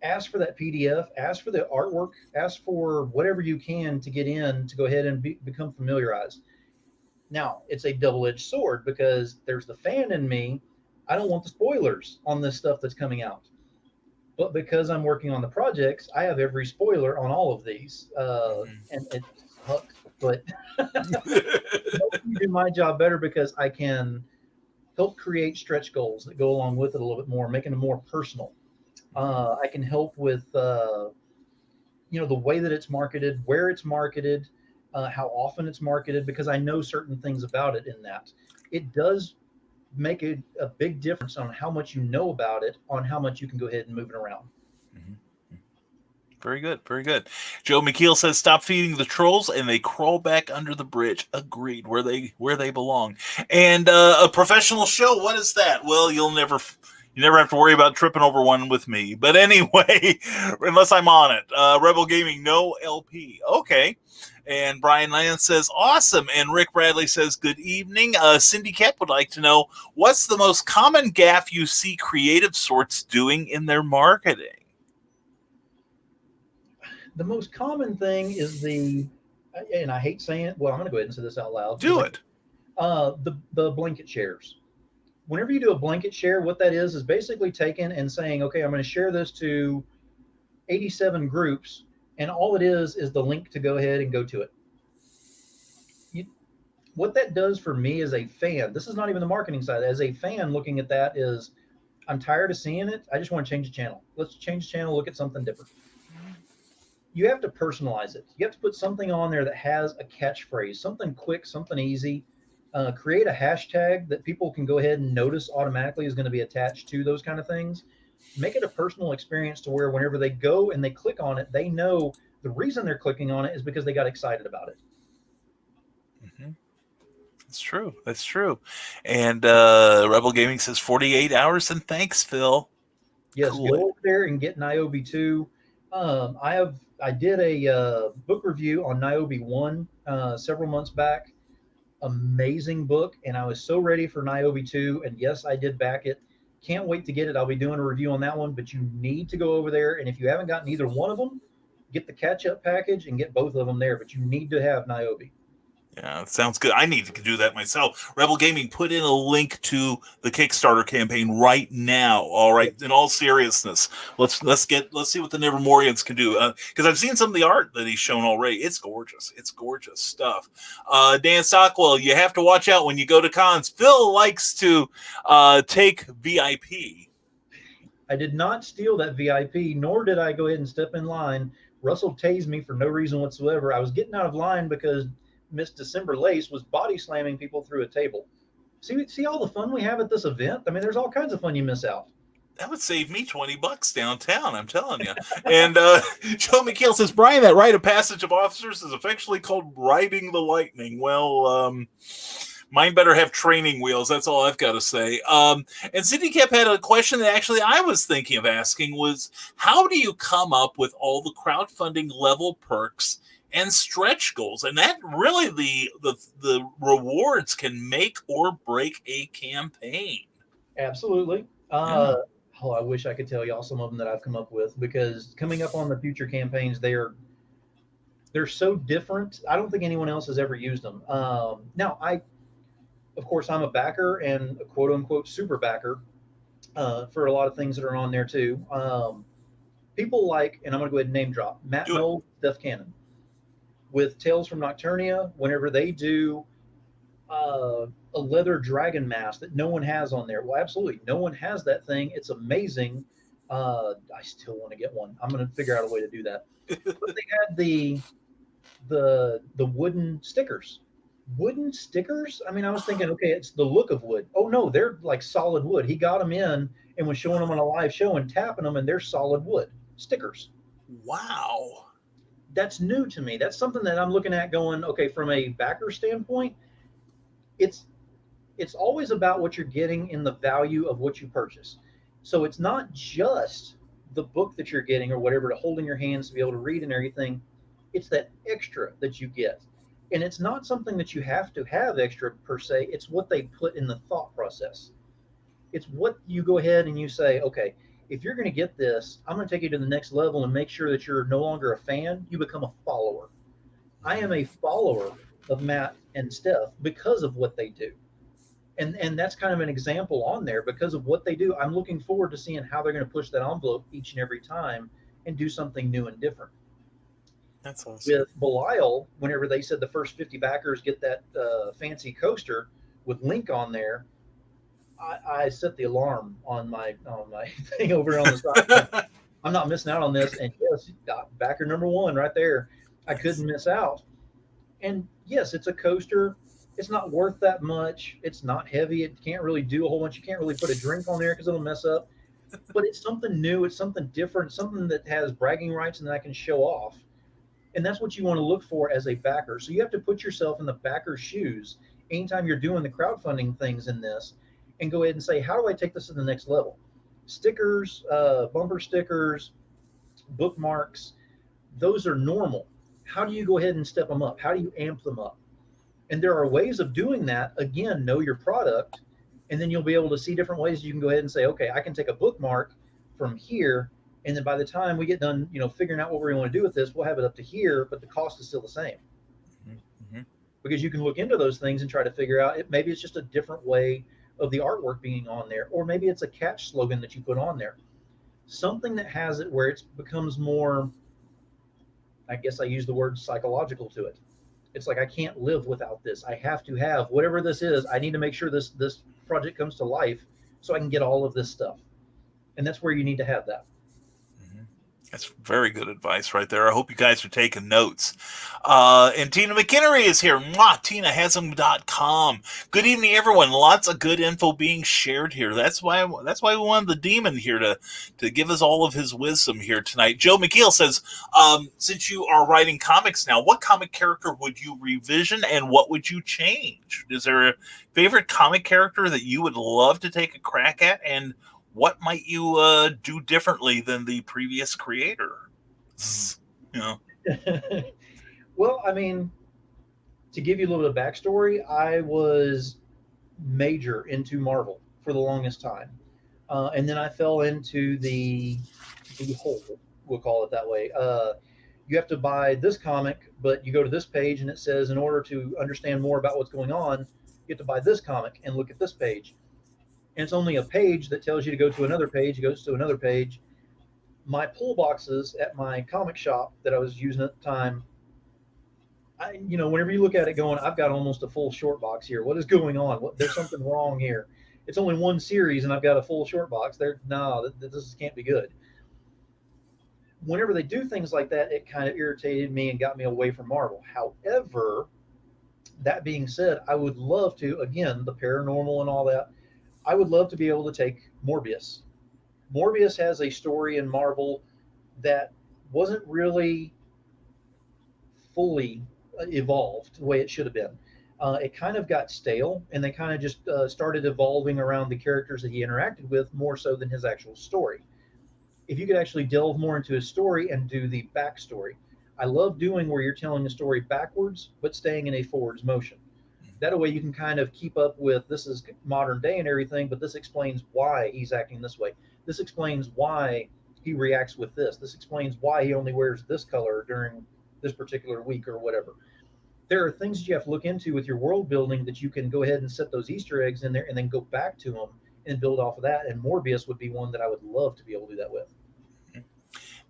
ask for that PDF, ask for the artwork, ask for whatever you can to get in to go ahead and become familiarized. Now, it's a double-edged sword because there's the fan in me. I don't want the spoilers on this stuff that's coming out. But because I'm working on the projects, I have every spoiler on all of these. And it sucks, but it helps me do my job better because I can help create stretch goals that go along with it a little bit more, making it more personal. I can help with, the way that it's marketed, where it's marketed, how often it's marketed, because I know certain things about it in that. It does make a big difference on how much you know about it, on how much you can go ahead and move it around. Very good, very good. Joe McKeel says, "Stop feeding the trolls, and they crawl back under the bridge." Agreed, where they belong. And a professional show. What is that? Well, you never have to worry about tripping over one with me. But anyway, unless I'm on it, Rebel Gaming, no LP. Okay. And Brian Lance says, "Awesome." And Rick Bradley says, "Good evening." Cindy Kep would like to know, what's the most common gaffe you see creative sorts doing in their marketing? The most common thing is and I hate saying it. Well, I'm going to go ahead and say this out loud. Do it. The blanket shares. Whenever you do a blanket share, what that is basically taking and saying, okay, I'm going to share this to 87 groups, and all it is the link to go ahead and go to it. What that does for me as a fan, this is not even the marketing side, as a fan looking at that is, I'm tired of seeing it. I just want to change the channel. Let's change the channel, look at something different. You have to personalize it. You have to put something on there that has a catchphrase, something quick, something easy. Create a hashtag that people can go ahead and notice automatically is going to be attached to those kind of things. Make it a personal experience to where whenever they go and they click on it, they know the reason they're clicking on it is because they got excited about it. Mm-hmm. That's true. That's true. And Rebel Gaming says 48 hours, and thanks, Phil. Yes, Cool. Go over there and get Niobe 2. I did a book review on Niobe 1 several months back. Amazing book, and I was so ready for Niobe 2, and yes, I did back it. Can't wait to get it. I'll be doing a review on that one, but you need to go over there, and if you haven't gotten either one of them, get the catch-up package and get both of them there, but you need to have Niobe. Yeah, it sounds good. I need to do that myself. Rebel Gaming, put in a link to the Kickstarter campaign right now. All right, in all seriousness, let's see what the Nevermorians can do. Because I've seen some of the art that he's shown already. It's gorgeous. It's gorgeous stuff. Dan Stockwell, you have to watch out when you go to cons. Phil likes to take VIP. I did not steal that VIP, nor did I go ahead and step in line. Russell tased me for no reason whatsoever. I was getting out of line because Miss December Lace was body slamming people through a table. See all the fun we have at this event? I mean, there's all kinds of fun you miss out. That would save me $20 downtown, I'm telling you. And Joe McKeel says, "Brian, that rite of passage of officers is affectionately called riding the lightning." Well, mine better have training wheels. That's all I've got to say. And Cindy Kep had a question that actually I was thinking of asking was, how do you come up with all the crowdfunding level perks and stretch goals? And that really the rewards can make or break a campaign. Absolutely. Oh, I wish I could tell y'all some of them that I've come up with, because coming up on the future campaigns, They're so different. I don't think anyone else has ever used them. Now, of course, I'm a backer and a quote unquote super backer for a lot of things that are on there too. People like, and I'm going to go ahead and name drop Matt Do it. Knoll, Death Cannon with Tales from Nocturnia. Whenever they do a leather dragon mask that no one has on there, well, absolutely, no one has that thing. It's amazing. I still want to get one. I'm going to figure out a way to do that. But they had the wooden stickers. Wooden stickers? I mean, I was thinking, okay, it's the look of wood. Oh no, they're like solid wood. He got them in and was showing them on a live show and tapping them, and they're solid wood stickers. Wow. That's new to me. That's something that I'm looking at going, okay, from a backer standpoint, it's it's always about what you're getting in the value of what you purchase. So it's not just the book that you're getting or whatever to hold in your hands to be able to read and everything. It's that extra that you get. And it's not something that you have to have extra per se. It's what they put in the thought process. It's what you go ahead and you say, okay, if you're going to get this, I'm going to take you to the next level and make sure that you're no longer a fan, you become a follower. I am a follower of Matt and Steph because of what they do. And that's kind of an example on there because of what they do. I'm looking forward to seeing how they're going to push that envelope each and every time and do something new and different. That's awesome. With Belial, whenever they said the first 50 backers get that fancy coaster with Link on there, I set the alarm on my thing over on the side. I'm not missing out on this. And yes, backer number one right there. I couldn't miss out. And yes, it's a coaster. It's not worth that much. It's not heavy. It can't really do a whole bunch. You can't really put a drink on there because it'll mess up. But it's something new. It's something different. Something that has bragging rights and that I can show off. And that's what you want to look for as a backer. So you have to put yourself in the backer's shoes anytime you're doing the crowdfunding things in this and go ahead and say, how do I take this to the next level? Stickers, bumper stickers, bookmarks, those are normal. How do you go ahead and step them up? How do you amp them up? And there are ways of doing that. Again, know your product, and then you'll be able to see different ways you can go ahead and say, okay, I can take a bookmark from here, and then by the time we get done, figuring out what we want to do with this, we'll have it up to here, but the cost is still the same. Mm-hmm. Because you can look into those things and try to figure out maybe it's just a different way of the artwork being on there, or maybe it's a catch slogan that you put on there. Something that has it where it becomes more, I guess I use the word psychological to it. It's like I can't live without this. I have to have whatever this is. I need to make sure this project comes to life so I can get all of this stuff. And that's where you need to have that. That's very good advice right there. I hope you guys are taking notes. And Tina McInnery is here. TinaHasM.com. Good evening, everyone. Lots of good info being shared here. That's why we wanted the demon here to give us all of his wisdom here tonight. Joe McGill says, since you are writing comics now, what comic character would you revision and what would you change? Is there a favorite comic character that you would love to take a crack at? And what might you do differently than the previous creator? Well, I mean, to give you a little bit of backstory, I was major into Marvel for the longest time. And then I fell into the hole, we'll call it that way. You have to buy this comic, but you go to this page and it says, in order to understand more about what's going on, you have to buy this comic and look at this page. And it's only a page that tells you to go to another page. It goes to another page. My pull boxes at my comic shop that I was using at the time, whenever you look at it going, I've got almost a full short box here. What is going on? There's something wrong here. It's only one series and I've got a full short box. This can't be good. Whenever they do things like that, it kind of irritated me and got me away from Marvel. However, that being said, I would love to, again, the paranormal and all that, I would love to be able to take Morbius. Morbius has a story in Marvel that wasn't really fully evolved the way it should have been. It kind of got stale, and they kind of just started evolving around the characters that he interacted with more so than his actual story. If you could actually delve more into his story and do the backstory, I love doing where you're telling the story backwards but staying in a forwards motion. That way you can kind of keep up with, this is modern day and everything, but this explains why he's acting this way. This explains why he reacts with this. This explains why he only wears this color during this particular week or whatever. There are things that you have to look into with your world building that you can go ahead and set those Easter eggs in there and then go back to them and build off of that. And Morbius would be one that I would love to be able to do that with.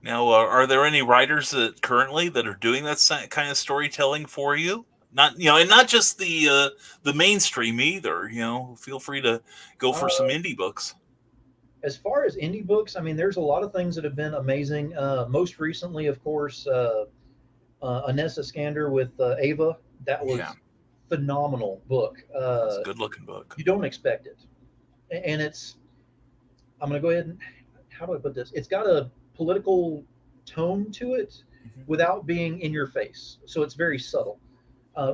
Now, are there any writers that currently that are doing that kind of storytelling for you? Not and not just the mainstream either. Feel free to go for some Uh, indie books. as far as indie books, I mean, there's a lot of things that have been amazing. Most recently, of course, Anessa Skander with Ava. That Yeah, was phenomenal book. that's a good looking book. You don't expect it, and I'm going to go ahead and how do I put this? It's got a political tone to it Mhm. without being in your face, so it's very subtle,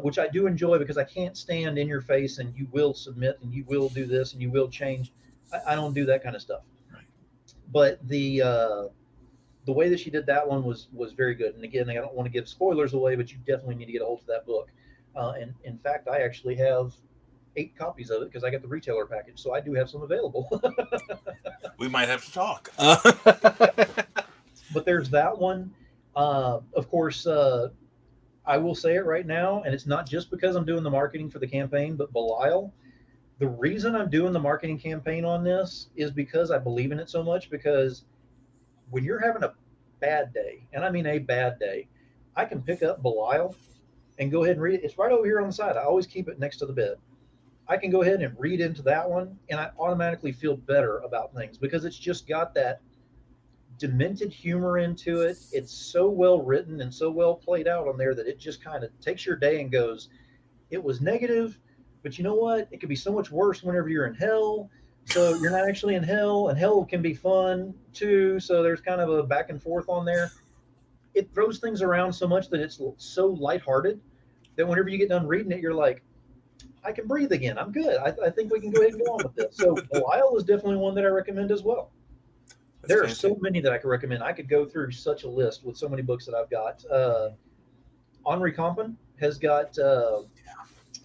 which I do enjoy because I can't stand in your face and you will submit and you will do this and you will change. I don't do that kind of stuff. Right. But the way that she did that one was very good. And again, I don't want to give spoilers away, but you definitely need to get a hold of that book. And in fact, I actually have 8 copies of it because I got the retailer package, so I do have some available. We might have to talk. But there's that one. Of course, I will say it right now, and it's not just because I'm doing the marketing for the campaign, but Belial. The reason I'm doing the marketing campaign on this is because I believe in it so much. Because when you're having a bad day, and I mean a bad day, I can pick up Belial and go ahead and read it. It's right over here on the side. I always keep it next to the bed. I can go ahead and read into that one, and I automatically feel better about things because it's just got that demented humor into it. It's so well written and so well played out on there that it just kind of takes your day and goes, it was negative, but you know what? It could be so much worse whenever you're in hell. So you're not actually in hell, and hell can be fun too. So there's kind of a back and forth on there. It throws things around so much that it's so lighthearted that whenever you get done reading it, you're like, I can breathe again. I'm good. I think we can go ahead and go on with this. So Belial is definitely one that I recommend as well. That's There are fantastic. so many that I could recommend. I could go through such a list with so many books that I've got. Henri Compton has got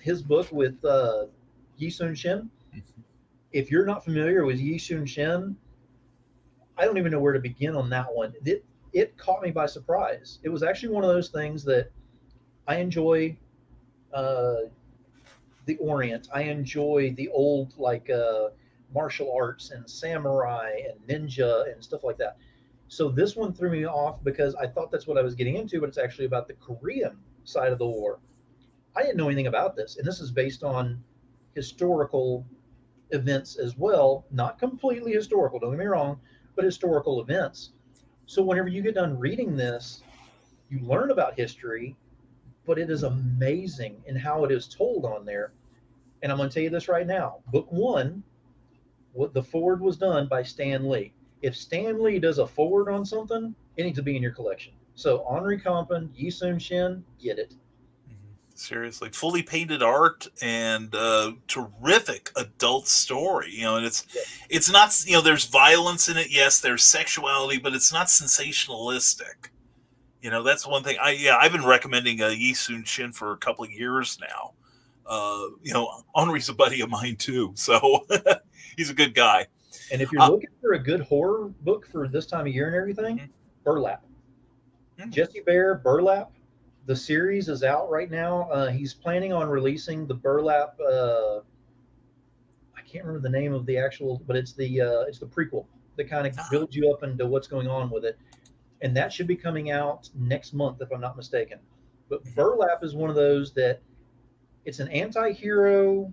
his book with Yi Sun Shin. If you're not familiar with Yi Sun Shin, I don't even know where to begin on that one. It caught me by surprise. It was actually one of those things that I enjoy uh, the Orient. I enjoy the old martial arts and samurai and ninja and stuff like that. So this one threw me off because I thought that's what I was getting into, but it's actually about the Korean side of the war. I didn't know anything about this, and this is based on historical events as well, not completely historical, don't get me wrong, but historical events. So whenever you get done reading this, you learn about history, but it is amazing in how it is told on there. And I'm going to tell you this right now. Book one, what the forward was done by Stan Lee. If Stan Lee does a forward on something, it needs to be in your collection. So Henri Compton, Yi Sun Shin, get it. Seriously, fully painted art and terrific adult story. And it's not there's violence in it. Yes, there's sexuality, but it's not sensationalistic. That's one thing. I've been recommending Yi Sun Shin for a couple of years now. Henri's a buddy of mine too, so he's a good guy. And if you're Uh, looking for a good horror book for this time of year and everything, mhm, Burlap. mhm. Jesse Bear, Burlap. The series is out right now. He's planning on releasing the Burlap. I can't remember the name of the actual, but it's the prequel that kind of builds you up into what's going on with it, and that should be coming out next month if I'm not mistaken. But Burlap is one of those that it's an anti-hero,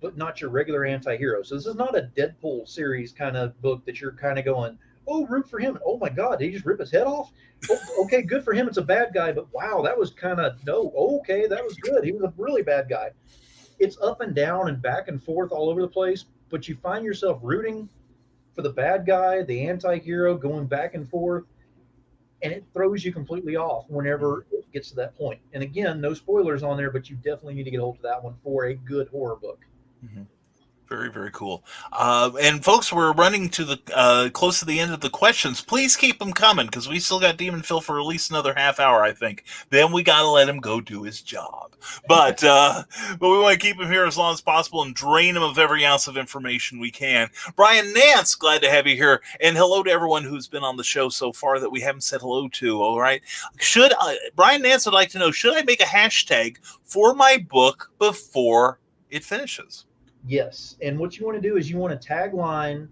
but not your regular anti-hero. So this is not a Deadpool series kind of book that you're kind of going, oh, root for him. Oh my God, did he just rip his head off? Oh, okay, good for him. It's a bad guy, but wow, that was kind of no. Okay, that was good. He was a really bad guy. It's up and down and back and forth all over the place, but you find yourself rooting for the bad guy, the anti-hero, going back and forth, and it throws you completely off whenever it gets to that point. And again, no spoilers on there, but you definitely need to get a hold of that one for a good horror book. Mhm. Very, very cool. And folks, we're running to the close to the end of the questions. Please keep them coming because we still got Demon Phil for at least another half hour, I think. Then we got to let him go do his job. But we want to keep him here as long as possible and drain him of every ounce of information we can. Brian Nance, glad to have you here, and hello to everyone who's been on the show so far that we haven't said hello to. All right, Brian Nance would like to know: should I make a hashtag for my book before it finishes? Yes. And what you want to do is you want a tagline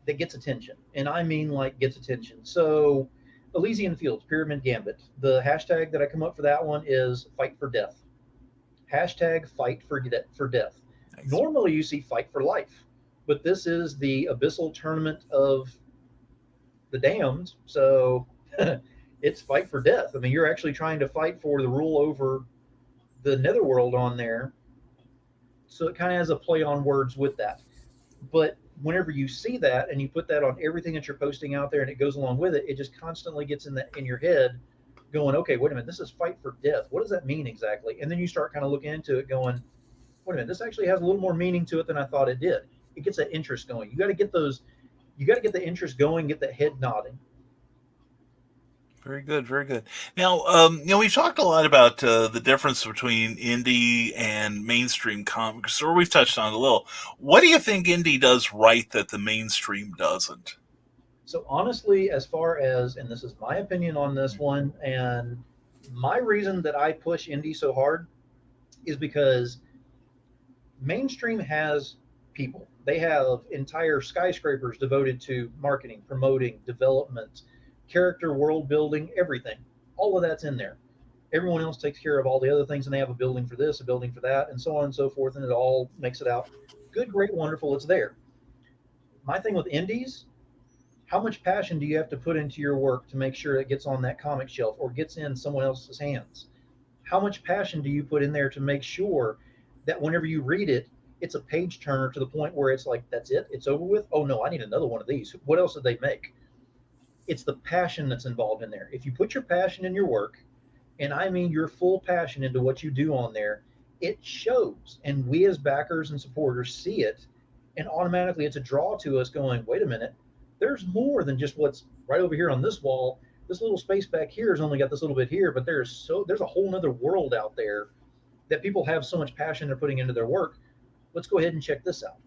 that gets attention. And I mean like gets attention. So Elysian Fields, Pyramid Gambit. The hashtag that I come up for that one is fight for death. Hashtag fight for death. Nice. Normally you see fight for life, but this is the abyssal tournament of the damned. So it's fight for death. I mean, you're actually trying to fight for the rule over the netherworld on there. So it kind of has a play on words with that. But whenever you see that and you put that on everything that you're posting out there and it goes along with it, it just constantly gets in your head going, okay, wait a minute, this is fight for death. What does that mean exactly? And then you start kind of looking into it going, wait a minute, this actually has a little more meaning to it than I thought it did. It gets that interest going. You got to get the interest going, get that head nodding. Very good, very good. Now, we've talked a lot about the difference between indie and mainstream comics, or we've touched on it a little. What do you think indie does right that the mainstream doesn't? So honestly, as far as, and this is my opinion on this one, and my reason that I push indie so hard is because mainstream has people. They have entire skyscrapers devoted to marketing, promoting, development, character, world building, everything. All of that's in there. Everyone else takes care of all the other things, and they have a building for this, a building for that, and so on and so forth, and it all makes it out good, great, wonderful. It's there. My thing with indies, how much passion do you have to put into your work to make sure it gets on that comic shelf or gets in someone else's hands? How much passion do you put in there to make sure that whenever you read it, it's a page turner to the point where it's like, that's it, it's over with? Oh no, I need another one of these. What else did they make? It's the passion that's involved in there. If you put your passion in your work, and I mean your full passion into what you do on there, it shows. And we as backers and supporters see it, and automatically it's a draw to us going, wait a minute, there's more than just what's right over here on this wall. This little space back here has only got this little bit here, but there's a whole nother world out there that people have so much passion they're putting into their work. Let's go ahead and check this out.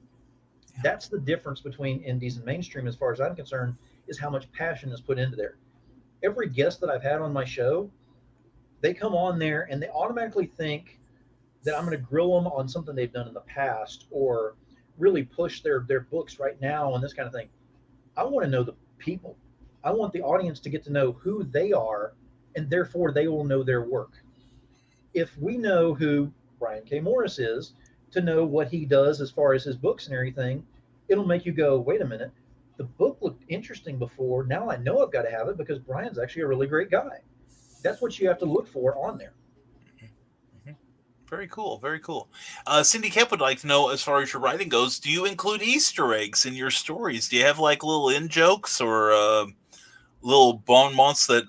That's the difference between indies and mainstream, as far as I'm concerned, is how much passion is put into there. Every guest that I've had on my show, they come on there and they automatically think that I'm going to grill them on something they've done in the past or really push their books right now and this kind of thing. I want to know the people. I want the audience to get to know who they are, and therefore they will know their work. If we know who Brian K. Morris is, to know what he does as far as his books and everything, it'll make you go, wait a minute, the book looked interesting before. Now I know I've got to have it because Brian's actually a really great guy. That's what you have to look for on there. Very cool, very cool. Cindy Kemp would like to know, as far as your writing goes, do you include Easter eggs in your stories? Do you have like little in jokes or little bon mots that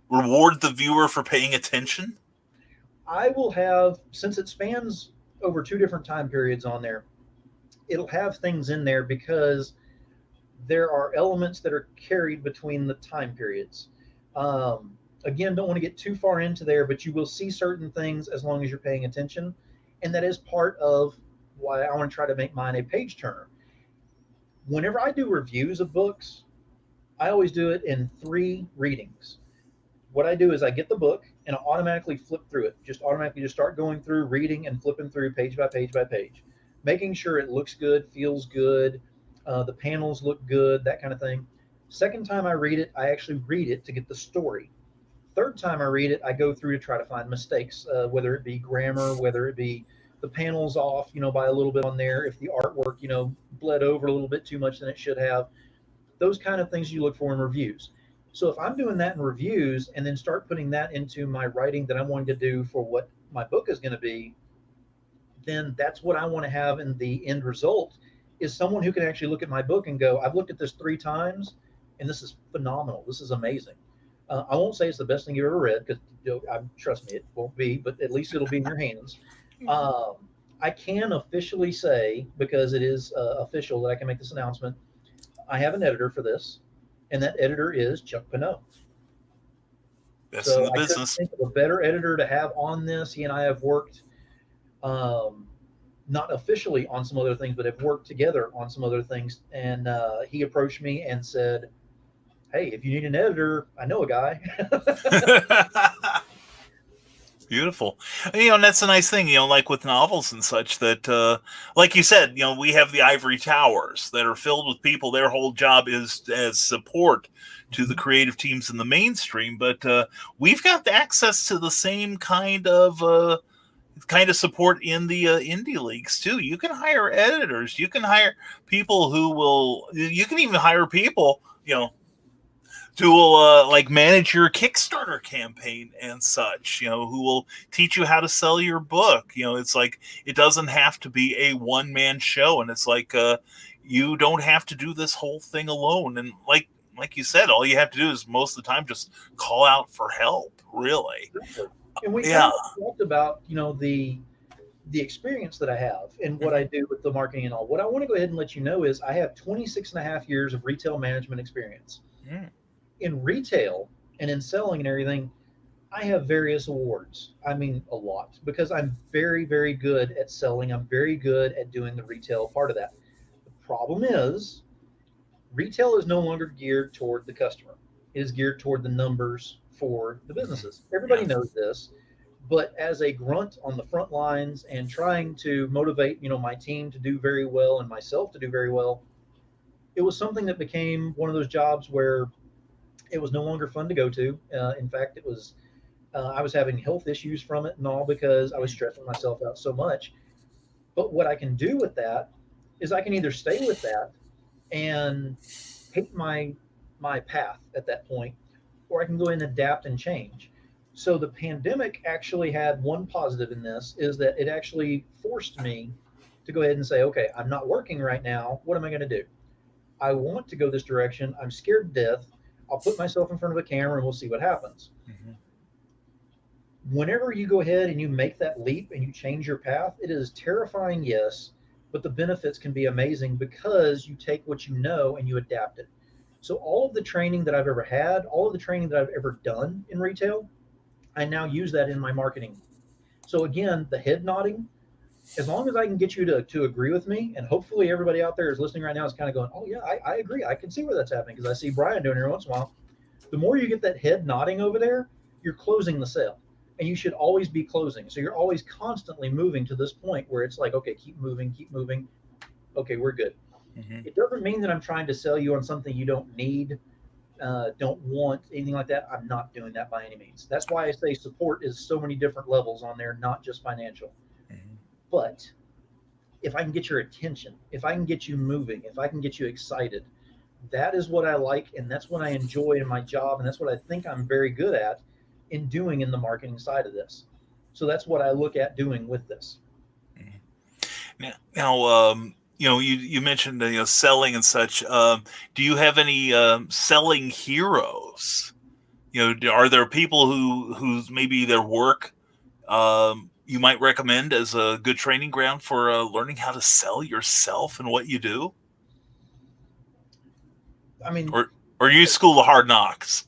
reward the viewer for paying attention? I will have, since it spans over 2 different time periods on there, it'll have things in there because there are elements that are carried between the time periods. Again, don't want to get too far into there, but you will see certain things as long as you're paying attention. And that is part of why I want to try to make mine a page turner. Whenever I do reviews of books, I always do it in 3 readings. What I do is I get the book and I automatically flip through it. Just automatically just start going through, reading and flipping through page by page by page, making sure it looks good, feels good, the panels look good, that kind of thing. Second time I read it, I actually read it to get the story. Third time I read it, I go through to try to find mistakes, whether it be grammar, whether it be the panels off, by a little bit on there, if the artwork, bled over a little bit too much than it should have. Those kind of things you look for in reviews. So if I'm doing that in reviews and then start putting that into my writing that I'm wanting to do for what my book is going to be, then that's what I want to have in the end result, is someone who can actually look at my book and go, I've looked at this 3 times and this is phenomenal. This is amazing. I won't say it's the best thing you've ever read because trust me, it won't be, but at least it'll be in your hands. I can officially say, because it is official that I can make this announcement, I have an editor for this, and that editor is Chuck Pinot. Best in So the I couldn't business. think of a better editor to have on this. He and I have worked, um, not officially on some other things, but have worked together on some other things. And he approached me and said, "Hey, if you need an editor, I know a guy." Beautiful. And that's a nice thing, like with novels and such that, like you said, we have the ivory towers that are filled with people. Their whole job is as support to the creative teams in the mainstream. But we've got access to the same kind of support in the indie leagues too. You can hire editors. You can hire people who will. You can even hire people, who will like manage your Kickstarter campaign and such, who will teach you how to sell your book. It's like it doesn't have to be a one-man show, and it's like you don't have to do this whole thing alone. And like you said, all you have to do is most of the time just call out for help, really. And we kind Yeah. of talked about, the experience that I have and what I do with the marketing and all. What I want to go ahead and let you know is I have 26 and a half years of retail management experience. Mm. In retail and in selling and everything, I have various awards. I mean, a lot, because I'm very, very good at selling. I'm very good at doing the retail part of that. The problem is, retail is no longer geared toward the customer. It is geared toward the numbers for the businesses. Everybody Yeah. knows this, but as a grunt on the front lines and trying to motivate, my team to do very well and myself to do very well, it was something that became one of those jobs where it was no longer fun to go to. In fact, it was I was having health issues from it and all because I was stressing myself out so much. But what I can do with that is I can either stay with that and hate my path at that point, or I can go in and adapt and change. So the pandemic actually had one positive in this is that it actually forced me to go ahead and say, okay, I'm not working right now. What am I going to do? I want to go this direction. I'm scared to death. I'll put myself in front of a camera and we'll see what happens. Mm-hmm. Whenever you go ahead and you make that leap and you change your path, it is terrifying, yes, but the benefits can be amazing because you take what you know and you adapt it. So all of the training that I've ever had, all of the training that I've ever done in retail, I now use that in my marketing. So again, the head nodding, as long as I can get you to agree with me, and hopefully everybody out there is listening right now is kind of going, oh yeah, I agree. I can see where that's happening because I see Brian doing it every once in a while. The more you get that head nodding over there, you're closing the sale. And you should always be closing. So you're always constantly moving to this point where it's like, okay, keep moving, keep moving. Okay, we're good. Mm-hmm. It doesn't mean that I'm trying to sell you on something you don't need, don't want, anything like that. I'm not doing that by any means. That's why I say support is so many different levels on there, not just financial. Mm-hmm. But if I can get your attention, if I can get you moving, if I can get you excited, that is what I like. And that's what I enjoy in my job. And that's what I think I'm very good at in doing in the marketing side of this. So that's what I look at doing with this. Now, you mentioned selling and such. Do you have any selling heroes? Are there people whose maybe their work you might recommend as a good training ground for learning how to sell yourself and what you do? I mean, or you school of hard knocks?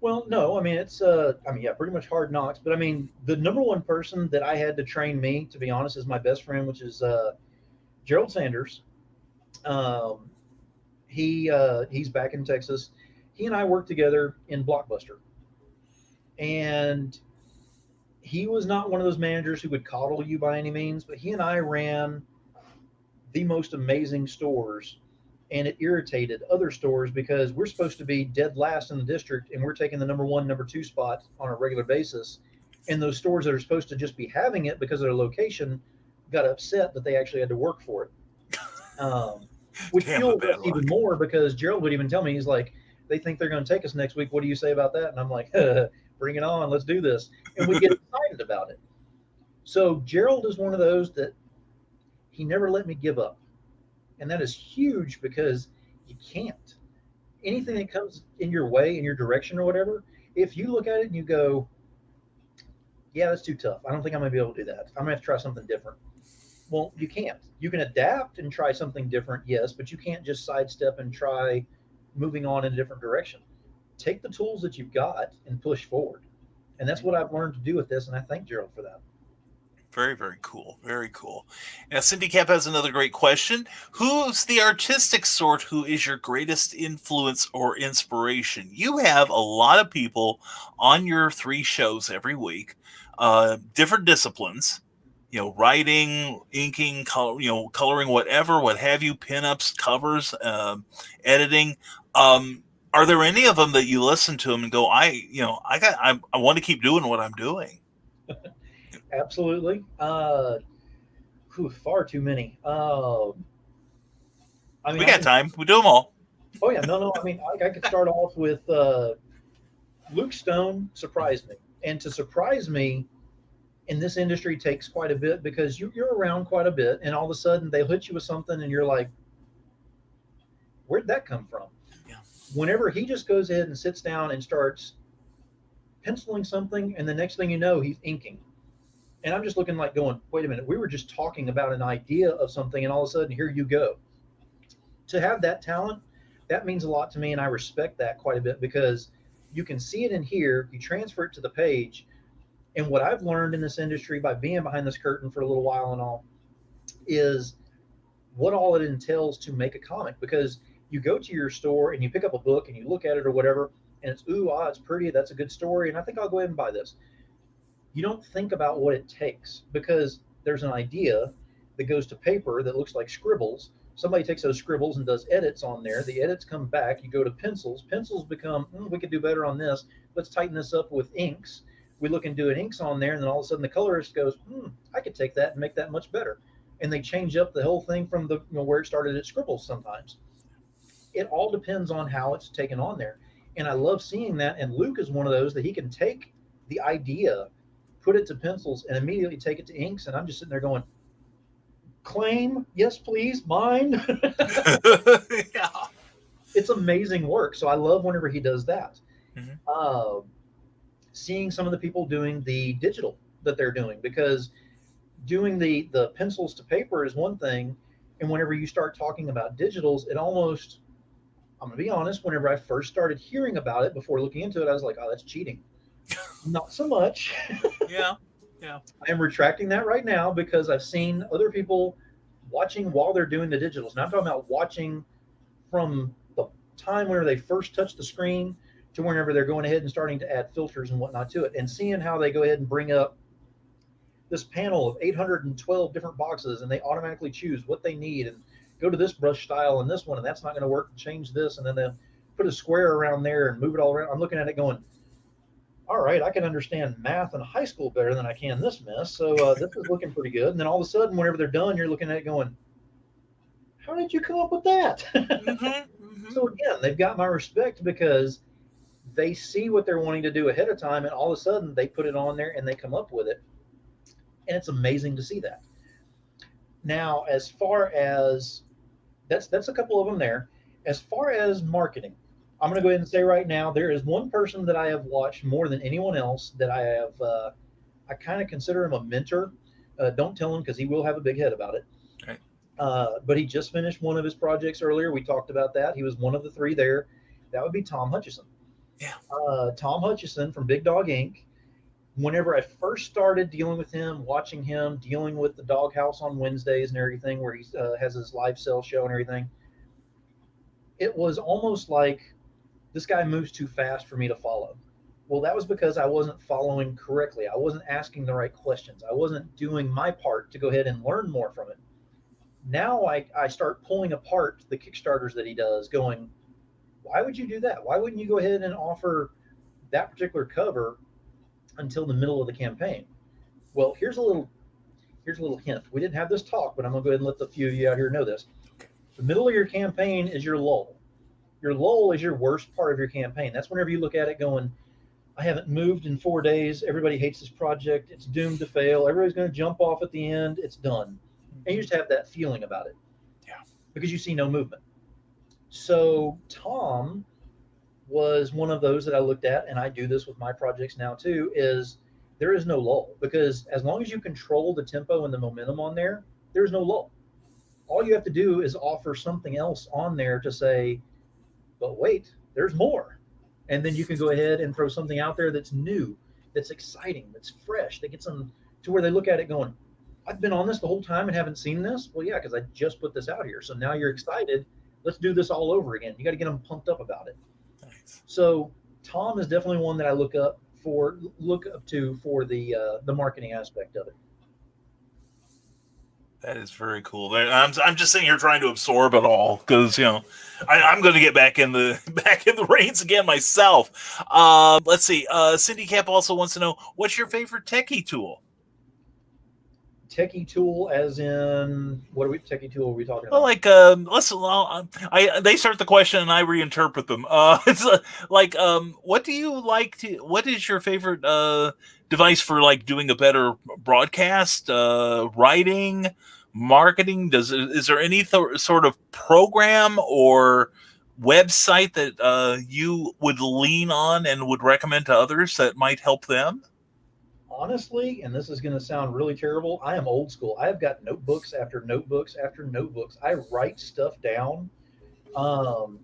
well, no, I mean, yeah, pretty much hard knocks. But I mean, the number one person that I had to train me, to be honest, is my best friend, which is Gerald Sanders. Um, he's back in Texas. He and I worked together in Blockbuster, and he was not one of those managers who would coddle you by any means, but he and I ran the most amazing stores, and it irritated other stores because we're supposed to be dead last in the district and we're taking the number one, number two spot on a regular basis. And those stores that are supposed to just be having it because of their location got upset that they actually had to work for it. Which fueled us even more because Gerald would even tell me, he's like, they think they're going to take us next week. What do you say about that? And I'm like, bring it on. Let's do this. And we get excited about it. So Gerald is one of those that he never let me give up. And that is huge because you can't. Anything that comes in your way, in your direction or whatever, if you look at it and you go, yeah, that's too tough. I don't think I'm going to be able to do that. I'm going to have to try something different. Well, you can't. You can adapt and try something different, yes, but you can't just sidestep and try moving on in a different direction. Take the tools that you've got and push forward. And that's what I've learned to do with this, and I thank Gerald for that. Very, very cool. Very cool. Now, Cindy Cap has another great question. Who's the artistic sort who is your greatest influence or inspiration? You have a lot of people on your 3 shows every week, different disciplines, writing, inking, coloring, whatever, what have you, pinups, covers, editing. Are there any of them that you listen to them and go, I want to keep doing what I'm doing? Absolutely. Far too many. I mean, We got time. We do them all. Oh yeah, no. I mean, I could start off with Luke Stone surprised me, and to surprise me in this industry takes quite a bit because you're around quite a bit, and all of a sudden they hit you with something, and you're like, "Where'd that come from?" Yeah. Whenever he just goes ahead and sits down and starts penciling something, and the next thing you know, he's inking. And I'm just looking like going, wait a minute, we were just talking about an idea of something, and all of a sudden, here you go. To have that talent, that means a lot to me, and I respect that quite a bit because you can see it in here, you transfer it to the page. And what I've learned in this industry by being behind this curtain for a little while and all is what all it entails to make a comic. Because you go to your store and you pick up a book and you look at it or whatever, and it's, it's pretty, that's a good story, and I think I'll go ahead and buy this. You don't think about what it takes because there's an idea that goes to paper that looks like scribbles. Somebody takes those scribbles and does edits on there. The edits come back. You go to pencils. Pencils become, we could do better on this. Let's tighten this up with inks. We look and do an inks on there, and then all of a sudden the colorist goes, I could take that and make that much better. And they change up the whole thing from the where it started at scribbles sometimes. It all depends on how it's taken on there. And I love seeing that. And Luke is one of those that he can take the idea, put it to pencils, and immediately take it to inks. And I'm just sitting there going, claim, yes, please, mine. Yeah. It's amazing work. So I love whenever he does that. Mm-hmm. Seeing some of the people doing the digital that they're doing, because doing the pencils to paper is one thing. And whenever you start talking about digitals, it almost, I'm going to be honest, whenever I first started hearing about it before looking into it, I was like, oh, that's cheating. Not so much. Yeah. I am retracting that right now because I've seen other people watching while they're doing the digitals. And I'm talking about watching from the time whenever they first touch the screen to whenever they're going ahead and starting to add filters and whatnot to it, and seeing how they go ahead and bring up this panel of 812 different boxes, and they automatically choose what they need and go to this brush style and this one, and that's not going to work, change this, and then they'll put a square around there and move it all around. I'm looking at it going, all right, I can understand math in high school better than I can this mess. So this is looking pretty good. And then all of a sudden, whenever they're done, you're looking at it going, how did you come up with that? Mm-hmm. So again, they've got my respect because they see what they're wanting to do ahead of time, and all of a sudden they put it on there and they come up with it. And it's amazing to see that. Now, as far as that's a couple of them there. As far as marketing, I'm going to go ahead and say right now, there is one person that I have watched more than anyone else that I have, I kind of consider him a mentor. Don't tell him because he will have a big head about it. Right. But he just finished one of his projects earlier. We talked about that. He was one of the 3 there. That would be Tom Hutchison. Yeah. Tom Hutchison from Big Dog Inc. Whenever I first started dealing with him, watching him, dealing with the Doghouse on Wednesdays and everything, where he has his live sell show and everything, it was almost like this guy moves too fast for me to follow. Well, that was because I wasn't following correctly. I wasn't asking the right questions. I wasn't doing my part to go ahead and learn more from it. Now I start pulling apart the Kickstarters that he does, going, why would you do that? Why wouldn't you go ahead and offer that particular cover until the middle of the campaign? Well, here's a little hint. We didn't have this talk, but I'm going to go ahead and let the few of you out here know this. The middle of your campaign is your lull. Your lull is your worst part of your campaign. That's whenever you look at it going, I haven't moved in 4 days. Everybody hates this project. It's doomed to fail. Everybody's going to jump off at the end. It's done. And you just have that feeling about it. Yeah. Because you see no movement. So Tom was one of those that I looked at, and I do this with my projects now too, is there is no lull. Because as long as you control the tempo and the momentum on there, there's no lull. All you have to do is offer something else on there to say, but wait, there's more. And then you can go ahead and throw something out there that's new, that's exciting, that's fresh, that gets them to where they look at it going, I've been on this the whole time and haven't seen this. Well, yeah, because I just put this out here. So now you're excited. Let's do this all over again. You got to get them pumped up about it. Nice. So Tom is definitely one that I look up to for the marketing aspect of it. That is very cool. I'm just sitting here trying to absorb it all because I'm going to get back in the reins again myself. Let's see. Cindy Cap also wants to know, what's your favorite techie tool? Techie tool, as in techie tool are we talking Well, about? like they start the question and I reinterpret them. It's like what do you like to? What is your favorite device for like doing a better broadcast, writing, marketing? Is there any sort of program or website that you would lean on and would recommend to others that might help them? Honestly, and this is going to sound really terrible, I am old school. I have got notebooks after notebooks after notebooks. I write stuff down, um,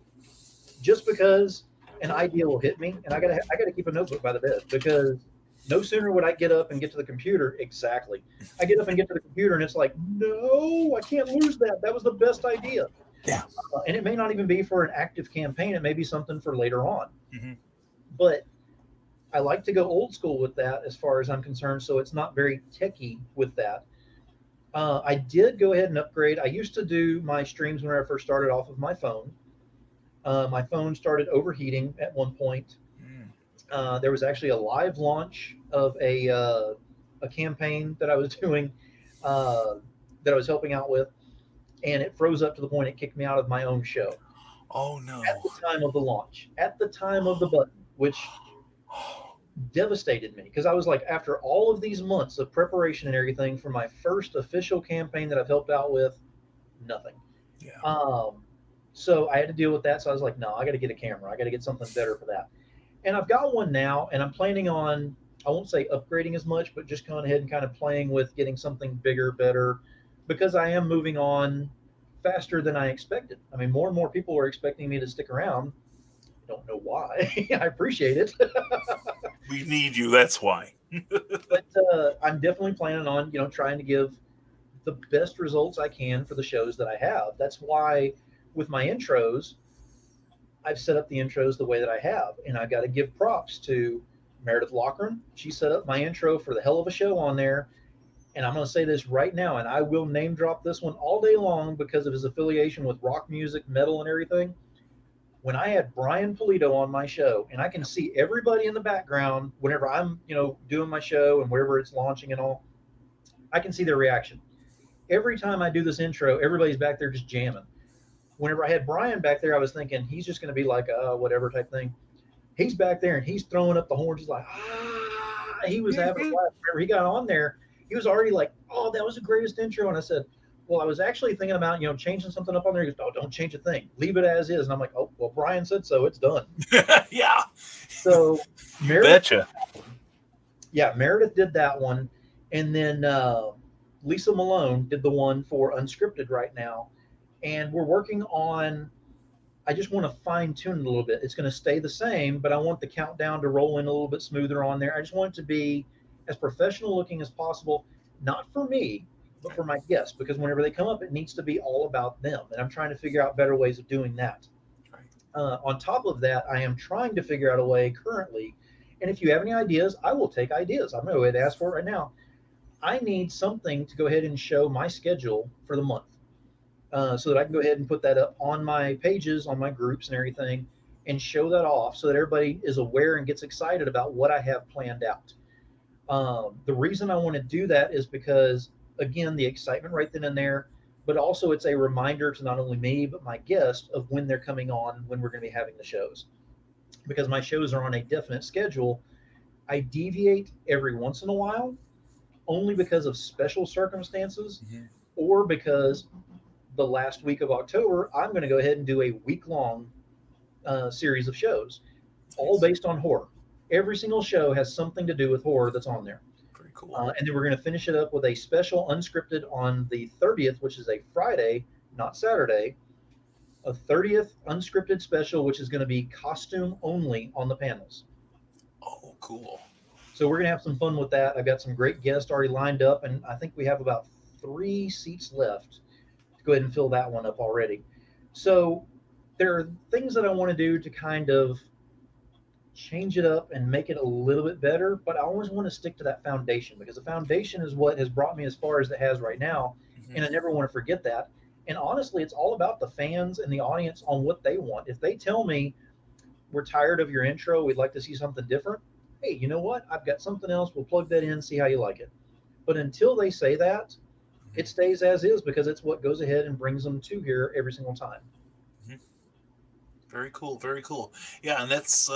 just because an idea will hit me, and I gotta keep a notebook by the bed because no sooner would I get up and get to the computer. Exactly, I get up and get to the computer, and it's like, no, I can't lose that. That was the best idea. Yeah. And it may not even be for an active campaign. It may be something for later on. Mm-hmm. But I like to go old school with that as far as I'm concerned. So it's not very techy with that. I did go ahead and upgrade. I used to do my streams when I first started off of my phone. My phone started overheating at one point. There was actually a live launch of a campaign that I was doing, that I was helping out with, and it froze up to the point it kicked me out of my own show. Oh no! At the time of the launch, at the time of the button, which devastated me because I was like, after all of these months of preparation and everything for my first official campaign that I've helped out with, nothing. Yeah. So I had to deal with that. So I was like, no, I got to get a camera. I got to get something better for that. And I've got one now, and I'm planning on, I won't say upgrading as much, but just going ahead and kind of playing with getting something bigger, better, because I am moving on faster than I expected. I mean, more and more people are expecting me to stick around. I don't know why. I appreciate it. We need you. That's why. But I'm definitely planning on, trying to give the best results I can for the shows that I have. That's why with my intros, I've set up the intros the way that I have. And I've got to give props to Meredith Lockler. She set up my intro for the hell of a show on there. And I'm going to say this right now, and I will name drop this one all day long because of his affiliation with rock music, metal, and everything. When I had Brian Polito on my show, and I can see everybody in the background whenever I'm, doing my show and wherever it's launching and all, I can see their reaction. Every time I do this intro, everybody's back there just jamming. Whenever I had Brian back there, I was thinking he's just going to be like, whatever type thing. He's back there and he's throwing up the horns. He's like, ah, he was having a laugh. Whenever he got on there, he was already like, oh, that was the greatest intro. And I said, well, I was actually thinking about, changing something up on there. He goes, oh, don't change a thing. Leave it as is. And I'm like, oh, well, Brian said so. It's done. Yeah. So Meredith, Betcha. Yeah, Meredith did that one. And then Lisa Malone did the one for Unscripted right now. And we're working on, I just want to fine tune it a little bit. It's going to stay the same, but I want the countdown to roll in a little bit smoother on there. I just want it to be as professional looking as possible, not for me, but for my guests, because whenever they come up, it needs to be all about them. And I'm trying to figure out better ways of doing that. On top of that, I am trying to figure out a way currently. And if you have any ideas, I will take ideas. I'm going to go ahead and ask for it right now. I need something to go ahead and show my schedule for the month, so that I can go ahead and put that up on my pages, on my groups and everything, and show that off so that everybody is aware and gets excited about what I have planned out. The reason I want to do that is because, again, the excitement right then and there, but also it's a reminder to not only me, but my guests of when they're coming on, when we're going to be having the shows. Because my shows are on a definite schedule, I deviate every once in a while, only because of special circumstances, or because the last week of October, I'm going to go ahead and do a week-long series of shows, all based on horror. Every single show has something to do with horror that's on there. cool. And then we're going to finish it up with a special unscripted on the 30th, which is a Friday, not Saturday. A 30th unscripted special, which is going to be costume only on the panels. Oh, cool. So we're going to have some fun with that. I've got some great guests already lined up, and I think we have about 3 seats left to go ahead and fill that one up already. So there are things that I want to do to kind of change it up and make it a little bit better, but I always want to stick to that foundation because the foundation is what has brought me as far as it has right now, and I never want to forget that. And honestly, it's all about the fans and the audience on what they want. If they tell me we're tired of your intro, we'd like to see something different, hey, you know what? I've got something else. We'll plug that in, see how you like it. But until they say that, it stays as is because it's what goes ahead and brings them to here every single time. Very cool, very cool. Yeah, and that's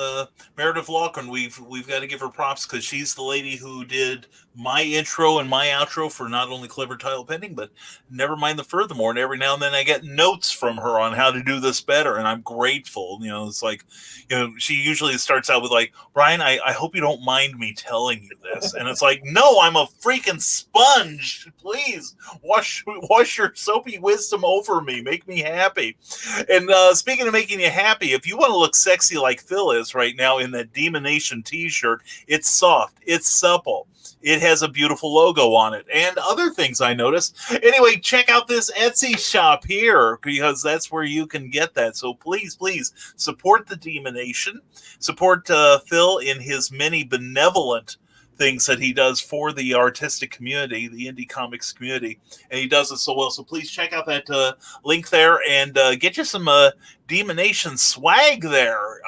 Meredith Lockler. We've got to give her props because she's the lady who did my intro and my outro for not only Clever Title Pending, but never mind the furthermore. And every now and then I get notes from her on how to do this better, and I'm grateful. It's like, she usually starts out with like, Brian, I hope you don't mind me telling you this, and it's like, no, I'm a freaking sponge. Please wash your soapy wisdom over me, make me happy. And speaking of making you happy, if you want to look sexy like Phil is right now in that Demonation t-shirt, it's soft, it's supple, it has a beautiful logo on it, and other things I noticed. Anyway, check out this Etsy shop here because that's where you can get that. So please support the Demonation, support Phil in his many benevolent things that he does for the artistic community, the indie comics community, and he does it so well. So please check out that link there and get you some Demonation swag there.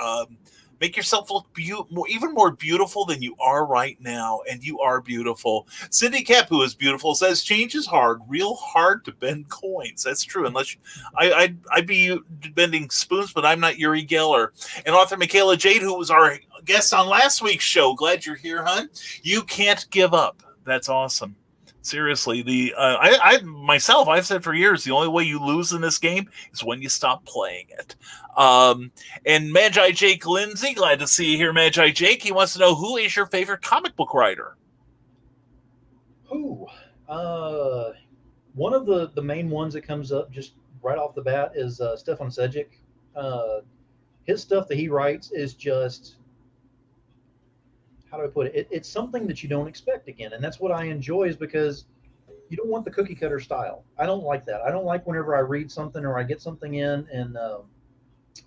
Make yourself look even more beautiful than you are right now, and you are beautiful. Cindy Kep, who is beautiful, says change is hard, real hard to bend coins. That's true. Unless I'd be bending spoons, but I'm not Uri Geller. And author Michaela Jade, who was our guest on last week's show. Glad you're here, hon. You can't give up. That's awesome. Seriously, I've said for years, the only way you lose in this game is when you stop playing it. And Magi Jake Lindsay, glad to see you here, Magi Jake. He wants to know, who is your favorite comic book writer? One of the main ones that comes up just right off the bat is Stefan Sejic. His stuff that he writes is just, how do I put it? It's something that you don't expect again. And that's what I enjoy, is because you don't want the cookie cutter style. I don't like that. I don't like whenever I read something or I get something in and,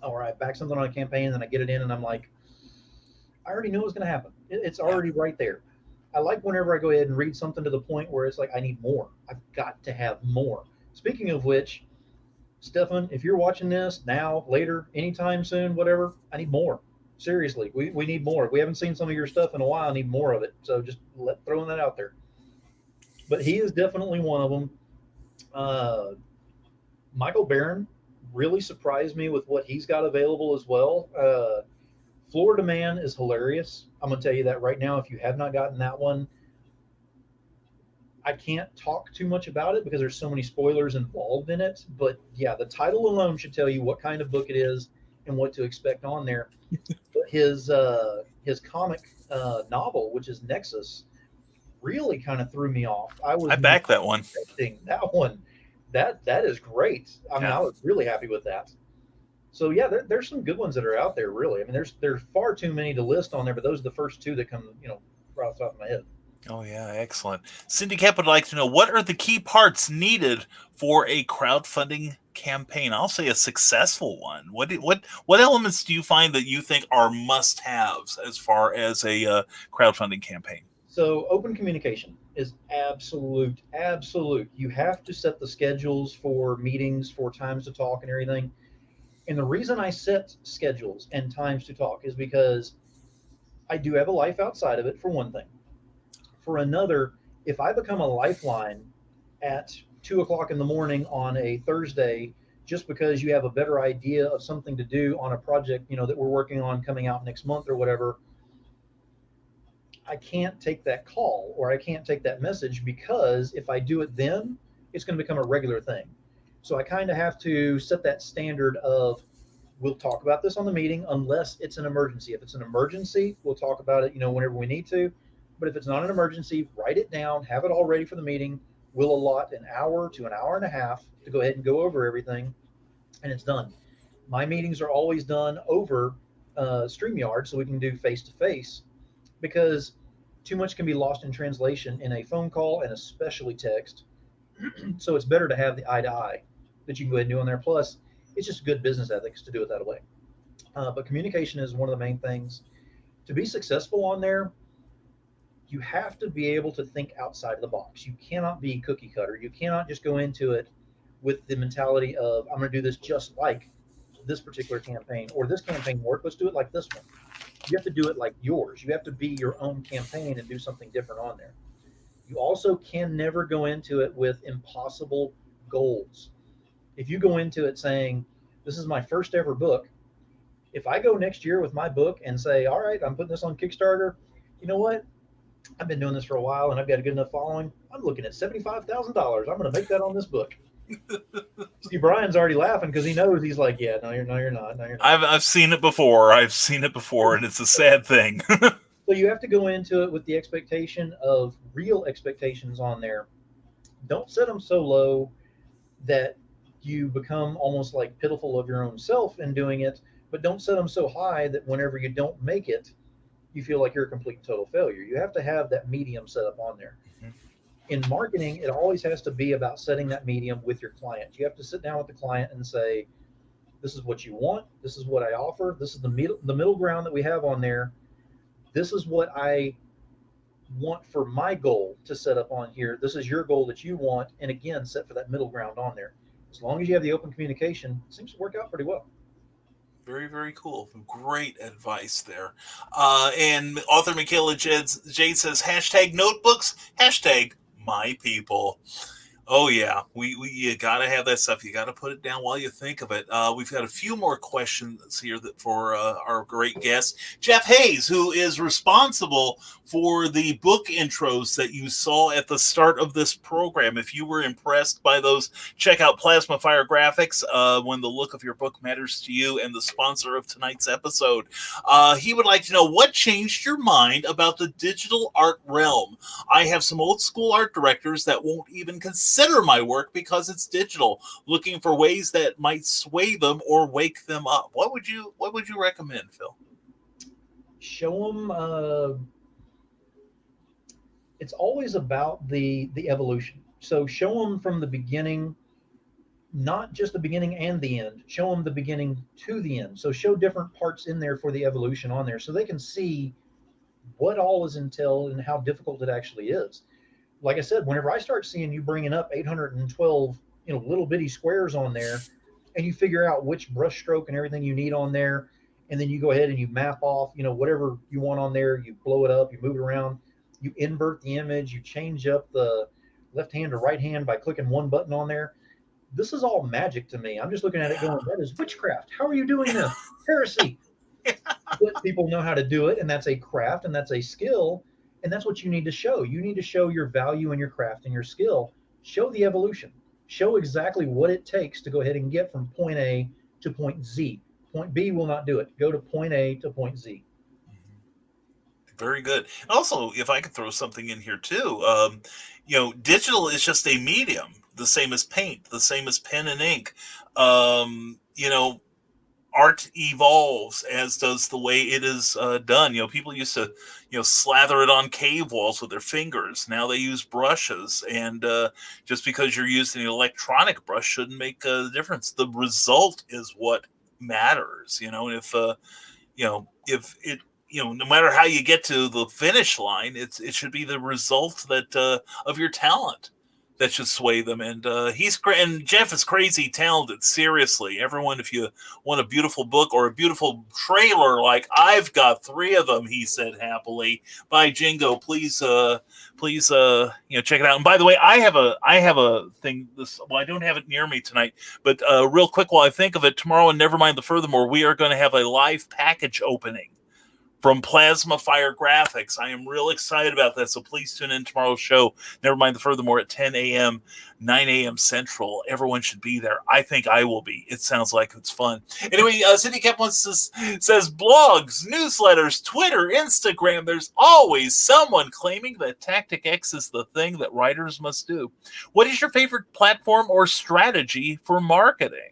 or I back something on a campaign and then I get it in and I'm like, I already know what's going to happen. It's already right there. I like whenever I go ahead and read something to the point where it's like, I need more. I've got to have more. Speaking of which, Stefan, if you're watching this now, later, anytime soon, whatever, I need more. Seriously, we need more. We haven't seen some of your stuff in a while. I need more of it. So just throwing that out there. But he is definitely one of them. Michael Barron really surprised me with what he's got available as well. Florida Man is hilarious. I'm going to tell you that right now. If you have not gotten that one, I can't talk too much about it because there's so many spoilers involved in it. But yeah, the title alone should tell you what kind of book it is and what to expect on there. But his comic novel, which is Nexus, really kind of threw me off. I backed that one. That one, that is great. I mean, I was really happy with that. So yeah, there's some good ones that are out there. Really, I mean, there's far too many to list on there, but those are the first two that come, right off the top of my head. Oh yeah, excellent. Cindy Kep would like to know, what are the key parts needed for a crowdfunding campaign? I'll say a successful one. What elements do you find that you think are must-haves as far as a crowdfunding campaign? So open communication is absolute. You have to set the schedules for meetings, for times to talk and everything. And the reason I set schedules and times to talk is because I do have a life outside of it, for one thing. For another, if I become a lifeline at 2:00 in the morning on a Thursday, just because you have a better idea of something to do on a project, that we're working on coming out next month or whatever, I can't take that call or I can't take that message, because if I do it then, it's going to become a regular thing. So I kind of have to set that standard of, we'll talk about this on the meeting unless it's an emergency. If it's an emergency, we'll talk about it, whenever we need to. But if it's not an emergency, write it down, have it all ready for the meeting. We'll allot an hour to an hour and a half to go ahead and go over everything, and it's done. My meetings are always done over StreamYard, so we can do face to face, because too much can be lost in translation in a phone call and especially text. So it's better to have the eye to eye that you can go ahead and do on there. Plus, it's just good business ethics to do it that way. But communication is one of the main things. To be successful on there, you have to be able to think outside of the box. You cannot be cookie cutter. You cannot just go into it with the mentality of, I'm going to do this just like this particular campaign, or this campaign worked, let's do it like this one. You have to do it like yours. You have to be your own campaign and do something different on there. You also can never go into it with impossible goals. If you go into it saying, this is my first ever book, if I go next year with my book and say, all right, I'm putting this on Kickstarter, you know what? I've been doing this for a while and I've got a good enough following. I'm looking at $75,000. I'm going to make that on this book. See, Brian's already laughing because he knows. He's like, yeah, no, you're not. No, you're not. I've seen it before. And it's a sad thing. So you have to go into it with the expectation of real expectations on there. Don't set them so low that you become almost like pitiful of your own self in doing it, but don't set them so high that whenever you don't make it, you feel like you're a complete and total failure. You have to have that medium set up on there. Mm-hmm. In marketing, it always has to be about setting that medium with your client. You have to sit down with the client and say, this is what you want. This is what I offer. This is the middle ground that we have on there. This is what I want for my goal to set up on here. This is your goal that you want. And again, set for that middle ground on there. As long as you have the open communication, it seems to work out pretty well. Very, very cool. Great advice there. And author Michaela Jade says, hashtag notebooks, hashtag my people. Oh yeah, you gotta have that stuff. You gotta put it down while you think of it. We've got a few more questions here for our great guest, Jeff Hayes, who is responsible for the book intros that you saw at the start of this program. If you were impressed by those, check out Plasma Fire Graphics when the look of your book matters to you, and the sponsor of tonight's episode. He would like to know, what changed your mind about the digital art realm? I have some old school art directors that won't even consider my work because it's digital, looking for ways that might sway them or wake them up. What would you recommend, Phil? Show them. It's always about the evolution. So show them from the beginning, not just the beginning and the end. Show them the beginning to the end. So show different parts in there for the evolution on there, so they can see what all is entailed and how difficult it actually is. Like I said, whenever I start seeing you bringing up 812, little bitty squares on there, and you figure out which brush stroke and everything you need on there, and then you go ahead and you map off, whatever you want on there, you blow it up, you move it around, you invert the image, you change up the left hand to right hand by clicking one button on there. This is all magic to me. I'm just looking at it going, that is witchcraft. How are you doing this? Heresy. But people know how to do it, and that's a craft, and that's a skill. And that's what you need to show. You need to show your value in your craft and your skill. Show the evolution. Show exactly what it takes to go ahead and get from point A to point Z. Point B will not do it. Go to point A to point Z. Very good. Also, if I could throw something in here too, digital is just a medium, the same as paint, the same as pen and ink. Art evolves, as does the way it is done. People used to, slather it on cave walls with their fingers. Now they use brushes, and just because you're using an electronic brush shouldn't make a difference. The result is what matters. If it, no matter how you get to the finish line, it should be the result that of your talent that should sway them. And and Jeff is crazy talented. Seriously, everyone, if you want a beautiful book or a beautiful trailer, like I've got 3 of them, he said happily, by Jingo, please check it out. And by the way, I have a thing. I don't have it near me tonight, but real quick, while I think of it, tomorrow, and never mind the furthermore, we are going to have a live package opening from Plasma Fire Graphics. I am real excited about that, so please tune in tomorrow's show. Never mind the furthermore at 10 a.m., 9 a.m. Central. Everyone should be there. I think I will be. It sounds like it's fun. Anyway, Cindy Kemp says blogs, newsletters, Twitter, Instagram. There's always someone claiming that Tactic X is the thing that writers must do. What is your favorite platform or strategy for marketing?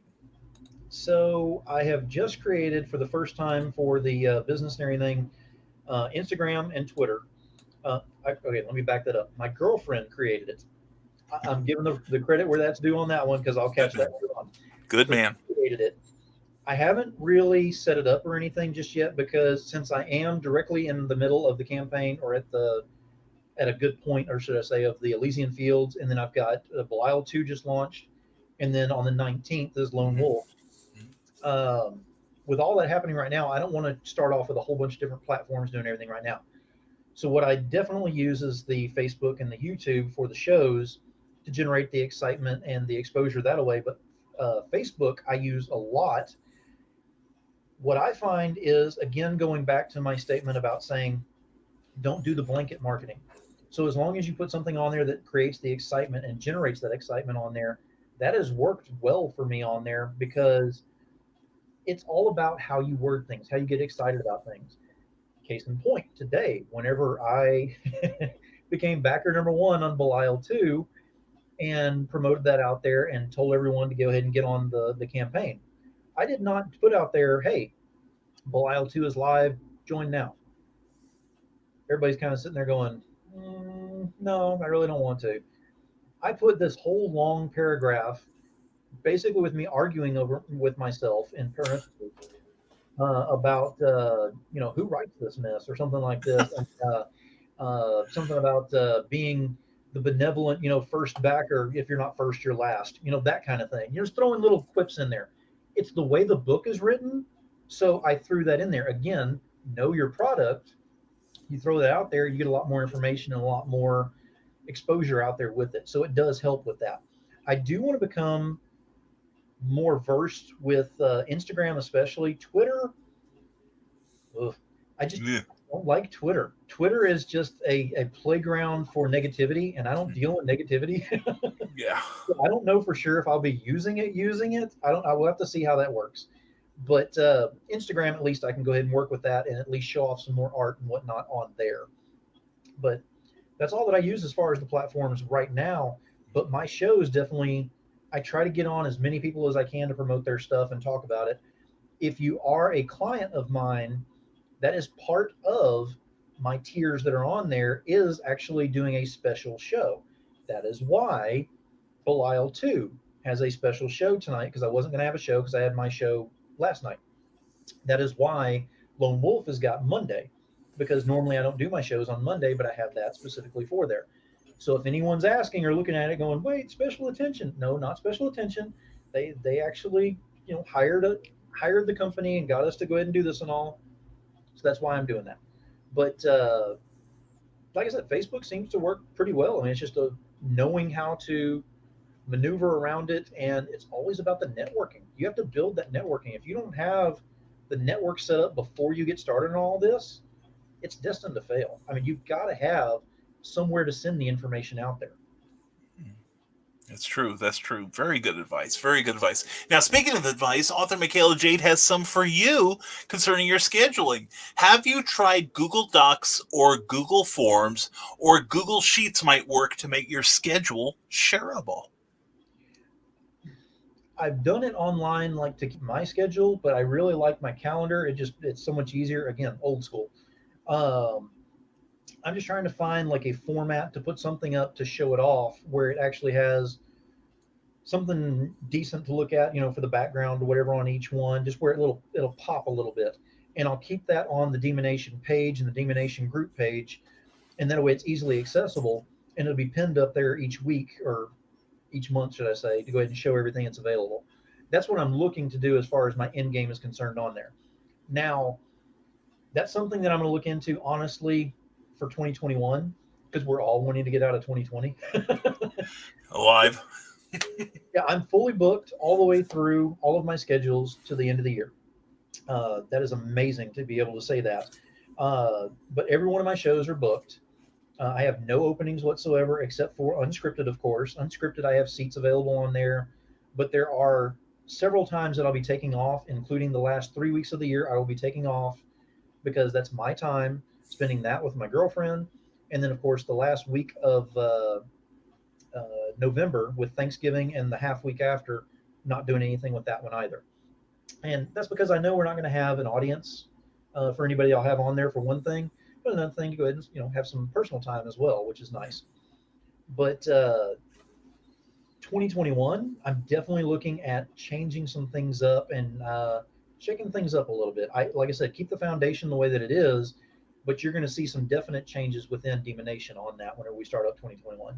So I have just created for the first time for the business and everything, Instagram and Twitter. Okay, let me back that up. My girlfriend created it. I'm giving the credit where that's due on that one because I'll catch that later on. Good man. She created it. I haven't really set it up or anything just yet because since I am directly in the middle of the campaign or at a good point, or should I say, of the Elysian Fields, and then I've got Belial 2 just launched, and then on the 19th is Lone Wolf. With all that happening right now, I don't want to start off with a whole bunch of different platforms doing everything right now. So what I definitely use is the Facebook and the YouTube for the shows to generate the excitement and the exposure that way. But Facebook I use a lot. What I find is, again, going back to my statement about saying, don't do the blanket marketing. So as long as you put something on there that creates the excitement and generates that excitement on there, that has worked well for me on there because it's all about how you word things, how you get excited about things. Case in point, today, whenever I became backer number 1 on Belial 2 and promoted that out there and told everyone to go ahead and get on the campaign, I did not put out there, hey, Belial 2 is live, join now. Everybody's kind of sitting there going, no, I really don't want to. I put this whole long paragraph basically with me arguing over with myself in parentheses about who writes this mess or something like this, and something about being the benevolent first backer. If you're not first, you're last. That kind of thing. You're just throwing little quips in there. It's the way the book is written, so I threw that in there. Again, know your product. You throw that out there, you get a lot more information and a lot more exposure out there with it. So it does help with that. I do want to become more versed with Instagram, especially Twitter. I just don't like Twitter. Twitter is just a playground for negativity, and I don't deal with negativity. Yeah. I don't know for sure if I'll be using it. I will have to see how that works. But Instagram, at least I can go ahead and work with that and at least show off some more art and whatnot on there. But that's all that I use as far as the platforms right now. But my shows definitely, I try to get on as many people as I can to promote their stuff and talk about it. If you are a client of mine, that is part of my tiers that are on there, is actually doing a special show. That is why Belial 2 has a special show tonight, because I wasn't going to have a show because I had my show last night. That is why Lone Wolf has got Monday, because normally I don't do my shows on Monday, but I have that specifically for there. So if anyone's asking or looking at it going, wait, special attention. No, not special attention. They actually, hired the company and got us to go ahead and do this and all. So that's why I'm doing that. But like I said, Facebook seems to work pretty well. I mean, it's just knowing how to maneuver around it, and it's always about the networking. You have to build that networking. If you don't have the network set up before you get started on all this, it's destined to fail. I mean, you've got to have somewhere to send the information out there. That's true. That's true. Very good advice. Very good advice. Now, speaking of advice, author Michaela Jade has some for you concerning your scheduling. Have you tried Google Docs or Google Forms, or Google Sheets might work to make your schedule shareable? I've done it online, like to keep my schedule, but I really like my calendar. It's so much easier. Again, old school. I'm just trying to find like a format to put something up to show it off where it actually has something decent to look at, for the background or whatever on each one, just where it'll pop a little bit. And I'll keep that on the Demonation page and the Demonation group page. And that way it's easily accessible, and it'll be pinned up there each week, or each month, should I say, to go ahead and show everything that's available. That's what I'm looking to do as far as my end game is concerned on there. Now, that's something that I'm going to look into, honestly, for 2021, because we're all wanting to get out of 2020. Alive. Yeah, I'm fully booked all the way through all of my schedules to the end of the year. That is amazing to be able to say that. But every one of my shows are booked. I have no openings whatsoever except for unscripted, of course. Unscripted, I have seats available on there, but there are several times that I'll be taking off, including the last 3 weeks of the year. I will be taking off because that's my time spending that with my girlfriend. And then, of course, the last week of November with Thanksgiving and the half week after, not doing anything with that one either. And that's because I know we're not going to have an audience for anybody I'll have on there for one thing, but another thing to go ahead and have some personal time as well, which is nice. But 2021, I'm definitely looking at changing some things up and shaking things up a little bit. Like I said, keep the foundation the way that it is, but you're going to see some definite changes within Demonation on that whenever we start up 2021.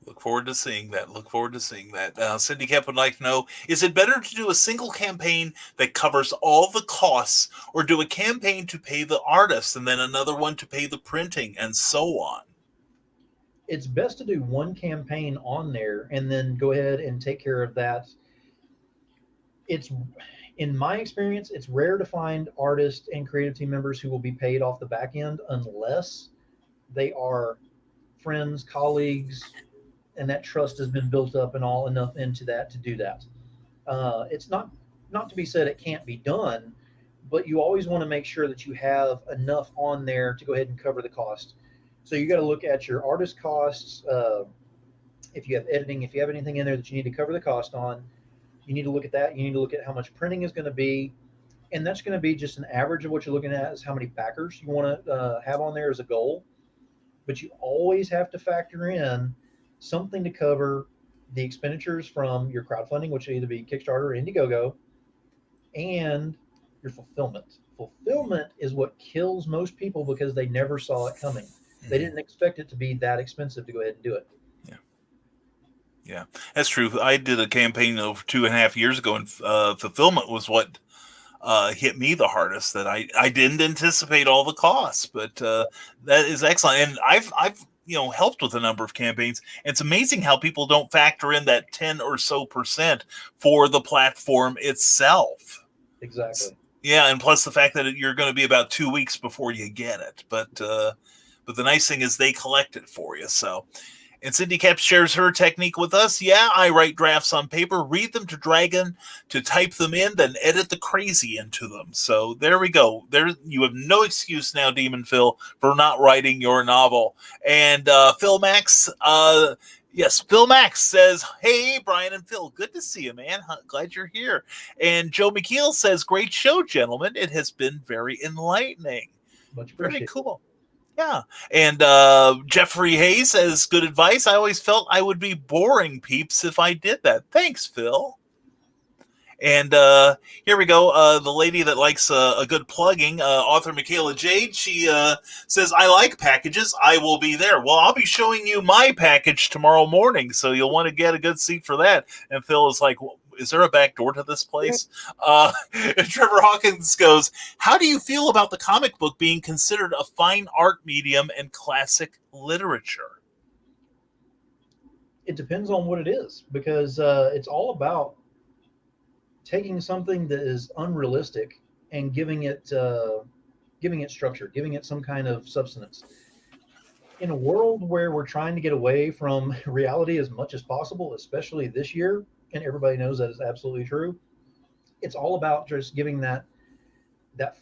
Look forward to seeing that. Look forward to seeing that. Cindy Cap would like to know, is it better to do a single campaign that covers all the costs, or do a campaign to pay the artist and then another one to pay the printing and so on? It's best to do one campaign on there and then go ahead and take care of that. It's in my experience, it's rare to find artists and creative team members who will be paid off the back end unless they are friends, colleagues, and that trust has been built up and all enough into that to do that. It's not to be said it can't be done, but you always want to make sure that you have enough on there to go ahead and cover the cost. So you got to look at your artist costs. If you have editing, if you have anything in there that you need to cover the cost on, you need to look at that. You need to look at how much printing is going to be, and that's going to be just an average of what you're looking at is how many backers you want to have on there as a goal. But you always have to factor in something to cover the expenditures from your crowdfunding, which will either be Kickstarter or Indiegogo, and your fulfillment. Fulfillment is what kills most people because they never saw it coming. They didn't expect it to be that expensive to go ahead and do it. Yeah, that's true. I did a campaign over 2.5 years ago, and fulfillment was what hit me the hardest. That I didn't anticipate all the costs, but that is excellent. And I've helped with a number of campaigns. And it's amazing how people don't factor in that 10 or so % for the platform itself. Exactly. Yeah, and plus the fact that you're going to be about 2 weeks before you get it. But the nice thing is they collect it for you. So. And Cindy Cap shares her technique with us. Yeah, I write drafts on paper, read them to Dragon, to type them in, then edit the crazy into them. So there we go. There, you have no excuse now, Demon Phil, for not writing your novel. And Phil Max, yes, Phil Max says, hey, Brian and Phil, good to see you, man. Glad you're here. And Joe McKeel says, great show, gentlemen. It has been very enlightening. Much appreciated. Very cool. Yeah. And Jeffrey Hayes says, good advice. I always felt I would be boring peeps if I did that. Thanks, Phil. And here we go. The lady that likes a good plugging, author Michaela Jade, she says, I like packages. I will be there. Well, I'll be showing you my package tomorrow morning, so you'll want to get a good seat for that. And Phil is like, well, is there a back door to this place? And Trevor Hawkins goes, how do you feel about the comic book being considered a fine art medium and classic literature? It depends on what it is, because it's all about taking something that is unrealistic and giving it structure, giving it some kind of substance. In a world where we're trying to get away from reality as much as possible, especially this year, and everybody knows that is absolutely true, it's all about just giving that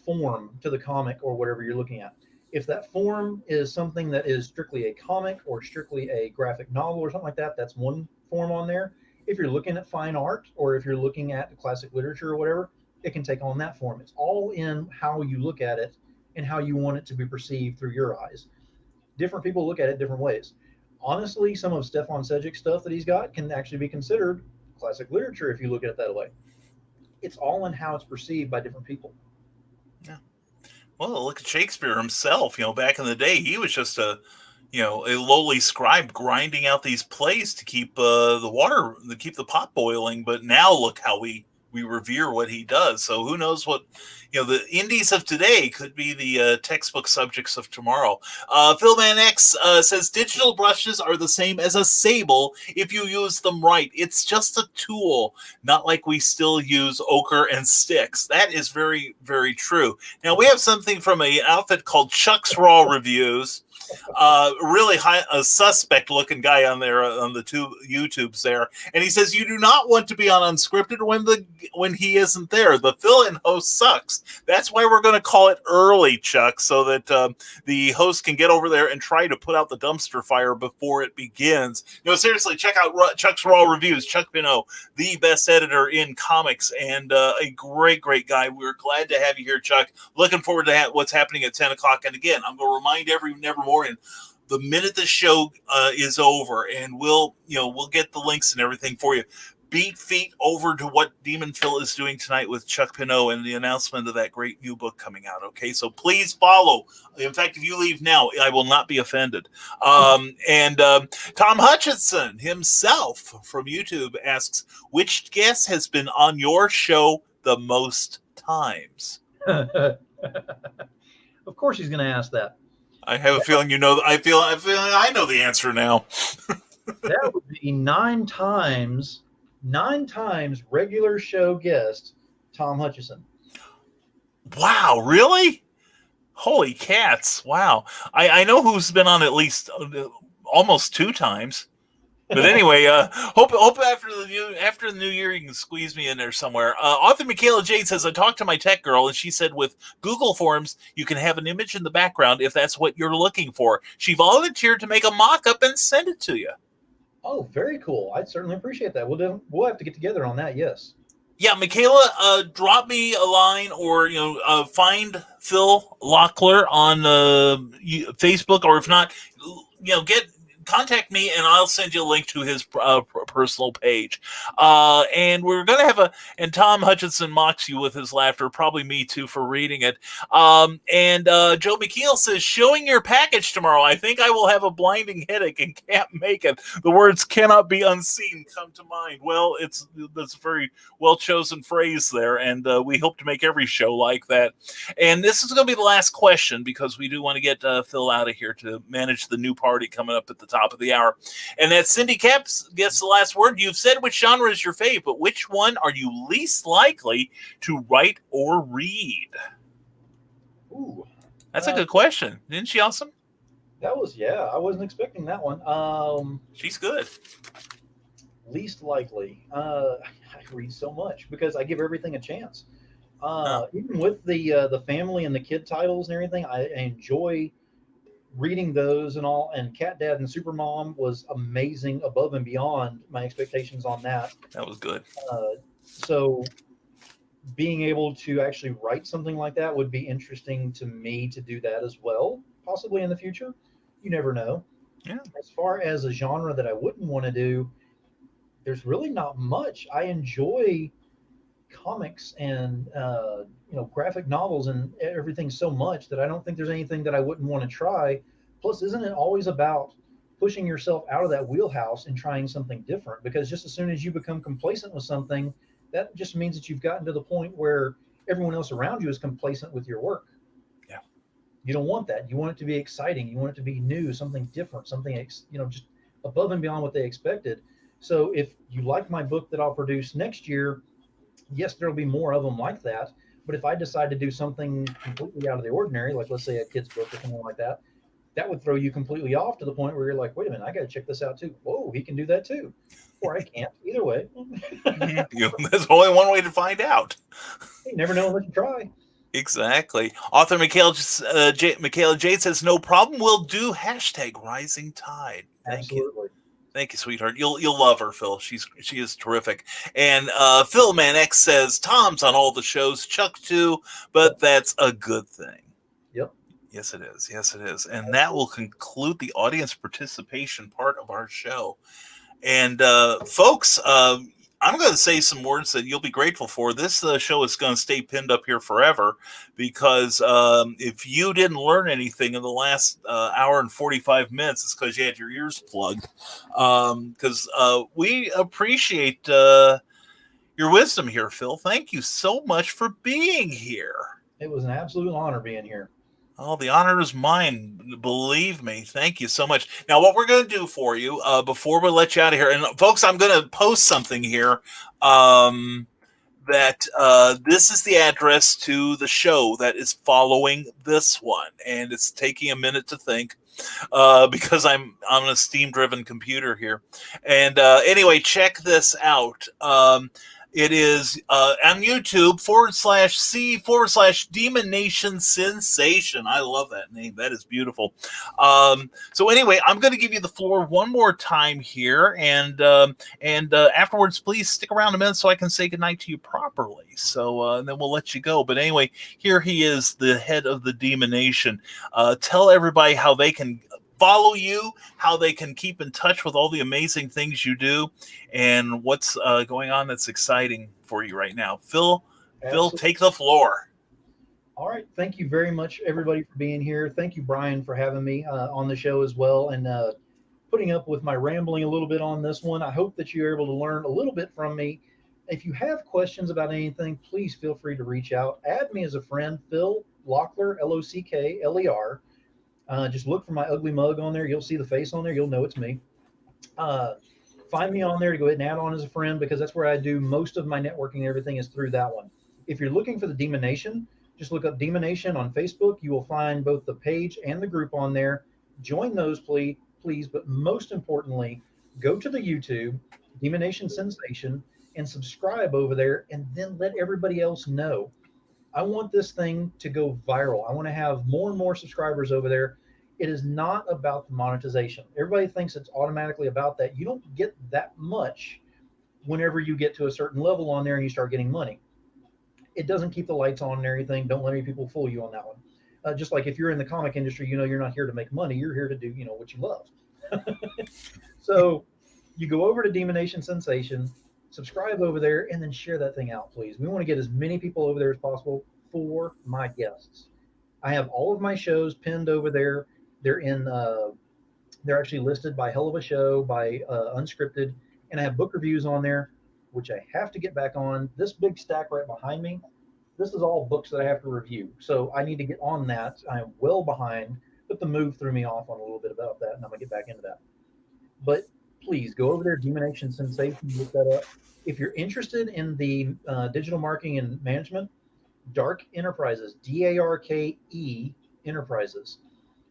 form to the comic or whatever you're looking at. If that form is something that is strictly a comic or strictly a graphic novel or something like that, that's one form on there. If you're looking at fine art or if you're looking at classic literature or whatever, it can take on that form. It's all in how you look at it and how you want it to be perceived through your eyes. Different people look at it different ways. Honestly, some of Stefan Sedgwick's stuff that he's got can actually be considered classic literature if you look at it that way. It's all in how it's perceived by different people. Yeah. Well, look at Shakespeare himself. Back in the day, he was just a lowly scribe grinding out these plays to keep the pot boiling. But now look how we we revere what he does. So who knows what, the indies of today could be the textbook subjects of tomorrow. Philman X says digital brushes are the same as a sable if you use them right. It's just a tool, not like we still use ochre and sticks. That is very, very true. Now we have something from an outfit called Chuck's Raw Reviews. Really a suspect looking guy on there on the two YouTubes there, and he says you do not want to be on unscripted when he isn't there. The fill-in host sucks. That's why we're going to call it early, Chuck, so that the host can get over there and try to put out the dumpster fire before it begins. Seriously, check out Chuck's Raw Reviews. Chuck Pino, the best editor in comics, and a great guy. We're glad to have you here, Chuck. Looking forward to what's happening at 10 o'clock. And again, I'm going to remind everyone evermore, and the minute the show is over, and we'll get the links and everything for you. Beat feet over to what Demon Phil is doing tonight with Chuck Pino and the announcement of that great new book coming out. Okay, so please follow. In fact, if you leave now, I will not be offended. And Tom Hutchinson himself from YouTube asks, which guest has been on your show the most times? Of course he's going to ask that. I have a feeling I feel I know the answer now. That would be 9 times regular show guest Tom Hutchison. Wow, really? Holy cats! Wow, I know who's been on at least almost 2 times. But anyway, hope after the new year you can squeeze me in there somewhere. Author Michaela Jade says, I talked to my tech girl and she said with Google Forms you can have an image in the background if that's what you're looking for. She volunteered to make a mock-up and send it to you. Oh, very cool. I'd certainly appreciate that. We'll have to get together on that. Yes. Yeah, Michaela, drop me a line or find Phil Lockler on Facebook, or if not, contact me and I'll send you a link to his personal page. And we're going to have and Tom Hutchinson mocks you with his laughter, probably me too for reading it. And Joe McKeel says, showing your package tomorrow. I think I will have a blinding headache and can't make it. The words cannot be unseen come to mind. Well, that's a very well chosen phrase there. And we hope to make every show like that. And this is going to be the last question because we do want to get Phil out of here to manage the new party coming up at the top of the hour. And that Cindy Caps gets the last word. You've said which genre is your fave, but which one are you least likely to write or read? Ooh, that's a good question. Isn't she awesome? That was, I wasn't expecting that one. She's good. Least likely. I read so much because I give everything a chance. Even with the family and the kid titles and everything, I enjoy reading those and all. And Cat Dad and Supermom was amazing, above and beyond my expectations on that. That was good. So being able to actually write something like that would be interesting to me to do that as well, possibly in the future. You never know. Yeah. As far as a genre that I wouldn't want to do, there's really not much. I enjoy comics and graphic novels and everything so much that I don't think there's anything that I wouldn't want to try. Plus, isn't it always about pushing yourself out of that wheelhouse and trying something different? Because just as soon as you become complacent with something, that just means that you've gotten to the point where everyone else around you is complacent with your work. Yeah. You don't want that. You want it to be exciting. You want it to be new, something different, something just above and beyond what they expected. So if you like my book that I'll produce next year, yes, there'll be more of them like that. But if I decide to do something completely out of the ordinary, like let's say a kid's book or something like that, that would throw you completely off to the point where you're like, wait a minute, I got to check this out too. Whoa, he can do that too. Or I can't. Either way. There's only one way to find out. You never know unless you try. Exactly. Author Michaela Jade says, no problem. We'll do #Rising Tide. Absolutely. Thank you, sweetheart. You'll love her, Phil. She is terrific. And Phil Man X says Tom's on all the shows, Chuck too, but that's a good thing. Yep. Yes, it is. Yes, it is. And that will conclude the audience participation part of our show. And folks, I'm going to say some words that you'll be grateful for. This show is going to stay pinned up here forever because if you didn't learn anything in the last hour and 45 minutes, it's because you had your ears plugged. Because we appreciate your your wisdom here, Phil. Thank you so much for being here. It was an absolute honor being here. Oh, the honor is mine. Believe me. Thank you so much. Now, what we're going to do for you before we let you out of here, and folks, I'm going to post something here. That this is the address to the show that is following this one, and it's taking a minute to think because I'm on a Steam-driven computer here. And anyway, check this out. It is on YouTube /C/Demon Nation Sensation. I love that name. That is beautiful. So anyway, I'm going to give you the floor one more time here, and afterwards, please stick around a minute so I can say goodnight to you properly. So and then we'll let you go. But anyway, here he is, the head of the Demon Nation. Tell everybody how they can follow you, how they can keep in touch with all the amazing things you do, and what's going on that's exciting for you right now. Phil, take the floor. All right. Thank you very much, everybody, for being here. Thank you, Brian, for having me on the show as well, and putting up with my rambling a little bit on this one. I hope that you're able to learn a little bit from me. If you have questions about anything, please feel free to reach out. Add me as a friend, Phil Lockler, Lockler. Just look for my ugly mug on there. You'll see the face on there. You'll know it's me. Find me on there to go ahead and add on as a friend, because that's where I do most of my networking. Everything is through that one. If you're looking for the Demon Nation, just look up Demon Nation on Facebook. You will find both the page and the group on there. Join those, please. But most importantly, go to the YouTube, Demon Nation Sensation, and subscribe over there, and then let everybody else know. I want this thing to go viral. I want to have more and more subscribers over there. It is not about the monetization. Everybody thinks it's automatically about that. You don't get that much whenever you get to a certain level on there and you start getting money. It doesn't keep the lights on and everything. Don't let any people fool you on that one. Just like if you're in the comic industry, you're not here to make money. You're here to do, what you love. So you go over to Demon Nation Sensation, subscribe over there, and then share that thing out, please. We want to get as many people over there as possible for my guests. I have all of my shows pinned over there. They're actually listed by Hell of a Show, by Unscripted, and I have book reviews on there, which I have to get back on. This big stack right behind me, this is all books that I have to review. So I need to get on that. I am well behind, but the move threw me off on a little bit about that, and I'm going to get back into that. But please go over there, Demon Nation Sensation, look that up. If you're interested in the digital marketing and management, Dark Enterprises, DARKE Enterprises.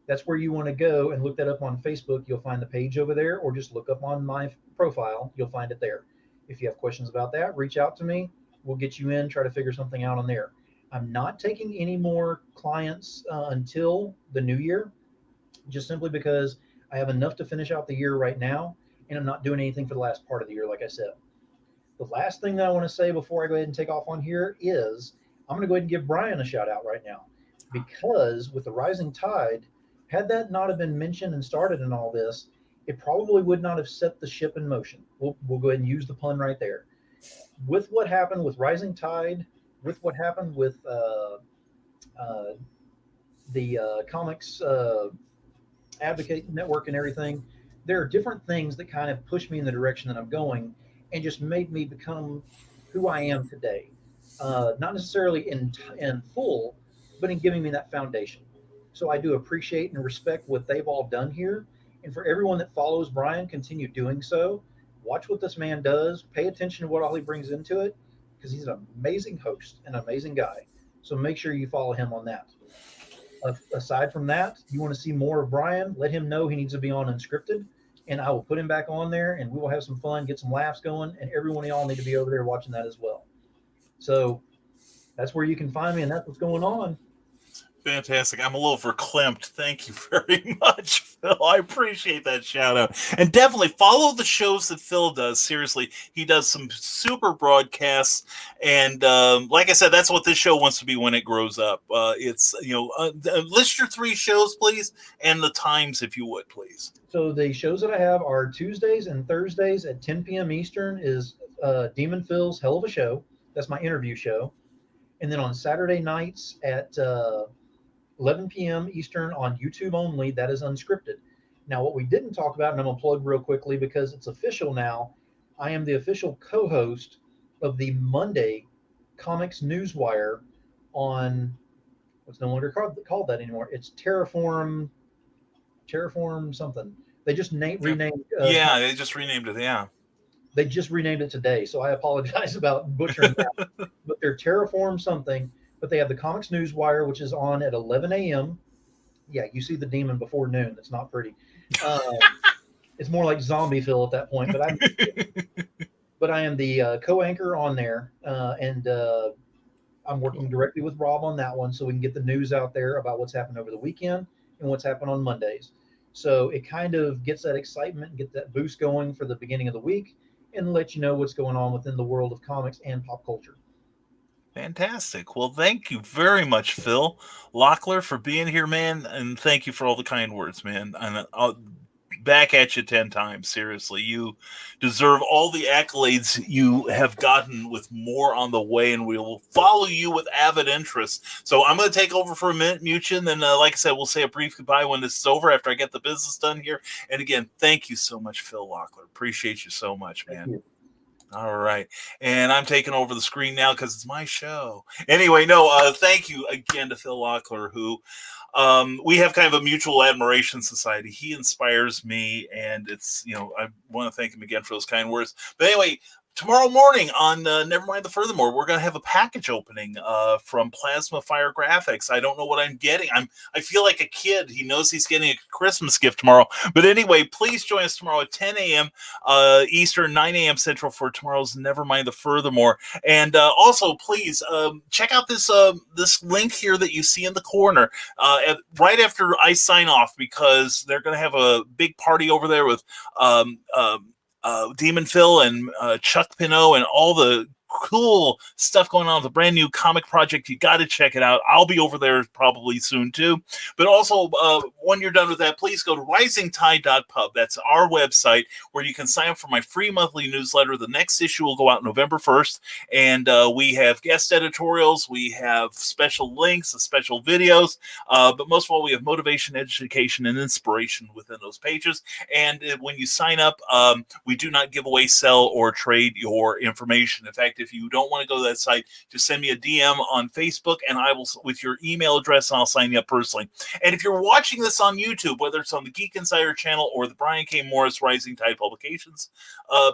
That's where you want to go and look that up on Facebook. You'll find the page over there, or just look up on my profile. You'll find it there. If you have questions about that, reach out to me. We'll get you in, try to figure something out on there. I'm not taking any more clients until the new year, just simply because I have enough to finish out the year right now, and I'm not doing anything for the last part of the year, like I said. The last thing that I want to say before I go ahead and take off on here is I'm going to go ahead and give Brian a shout out right now, because with the rising tide, had that not have been mentioned and started in all this, it probably would not have set the ship in motion. We'll go ahead and use the pun right there. With what happened with rising tide, with what happened with the comics advocate network and everything, there are different things that kind of push me in the direction that I'm going and just made me become who I am today. Not necessarily in full, but in giving me that foundation. So I do appreciate and respect what they've all done here. And for everyone that follows Brian, continue doing so. Watch what this man does. Pay attention to what all he brings into it, because he's an amazing host and an amazing guy. So make sure you follow him on that. Aside from that, you want to see more of Brian, let him know he needs to be on Unscripted, and I will put him back on there, and we will have some fun, get some laughs going, and everyone of y'all need to be over there watching that as well. So that's where you can find me, and that's what's going on. Fantastic. I'm a little verklempt. Thank you very much, Phil. I appreciate that shout out. And definitely follow the shows that Phil does. Seriously, he does some super broadcasts. And like I said, that's what this show wants to be when it grows up. It's, list your 3 shows, please, and the times, if you would, please. So the shows that I have are Tuesdays and Thursdays at 10 p.m. Eastern is Demon Phil's Hell of a Show. That's my interview show. And then on Saturday nights at 11 p.m. Eastern on YouTube only, that is Unscripted. Now, what we didn't talk about, and I'm going to plug real quickly because it's official now, I am the official co-host of the Monday Comics Newswire on what's no longer called that anymore. It's Terraform something. They just renamed. Yeah, they just renamed it. Yeah. They just renamed it today, so I apologize about butchering that. But they're Terraform something. But they have the Comics Newswire, which is on at 11 a.m. Yeah, you see the demon before noon. That's not pretty. It's more like Zombieville at that point. But I am the co-anchor on there, and I'm working directly with Rob on that one, so we can get the news out there about what's happened over the weekend and what's happened on Mondays. So it kind of gets that excitement, get that boost going for the beginning of the week, and let you know what's going on within the world of comics and pop culture. Fantastic. Well, thank you very much, Phil Lockler, for being here, man, and thank you for all the kind words, man. And I'll back at you 10 times. Seriously, you deserve all the accolades you have gotten, with more on the way, and we will follow you with avid interest. So I'm going to take over for a minute, mute you, and then, like I said, we'll say a brief goodbye when this is over after I get the business done here. And again, thank you so much, Phil Lockler. Appreciate you so much, man. Thank you. All right. And I'm taking over the screen now because it's my show. Anyway, no, thank you again to Phil Lockler, who we have kind of a mutual admiration society. He inspires me, and it's, I want to thank him again for those kind words. But anyway, tomorrow morning on Never Mind the Furthermore, we're going to have a package opening from Plasma Fire Graphics. I don't know what I'm getting. I feel like a kid. He knows he's getting a Christmas gift tomorrow. But anyway, please join us tomorrow at 10 a.m. Eastern, 9 a.m. Central for tomorrow's Never Mind the Furthermore. And also, please check out this link here that you see in the corner right after I sign off, because they're going to have a big party over there with Demon Phil and Chuck Pinot and all the cool stuff going on with a brand new comic project. You got to check it out. I'll be over there probably soon too. But also, when you're done with that, please go to risingtide.pub. That's our website where you can sign up for my free monthly newsletter. The next issue will go out November 1st. And we have guest editorials. We have special links and special videos. But most of all, we have motivation, education, and inspiration within those pages. And when you sign up, we do not give away, sell, or trade your information. In fact, if you don't want to go to that site, just send me a DM on Facebook, and I will, with your email address, and I'll sign you up personally. And if you're watching this on YouTube, whether it's on the Geek Insider channel or the Brian K. Morris Rising Tide Publications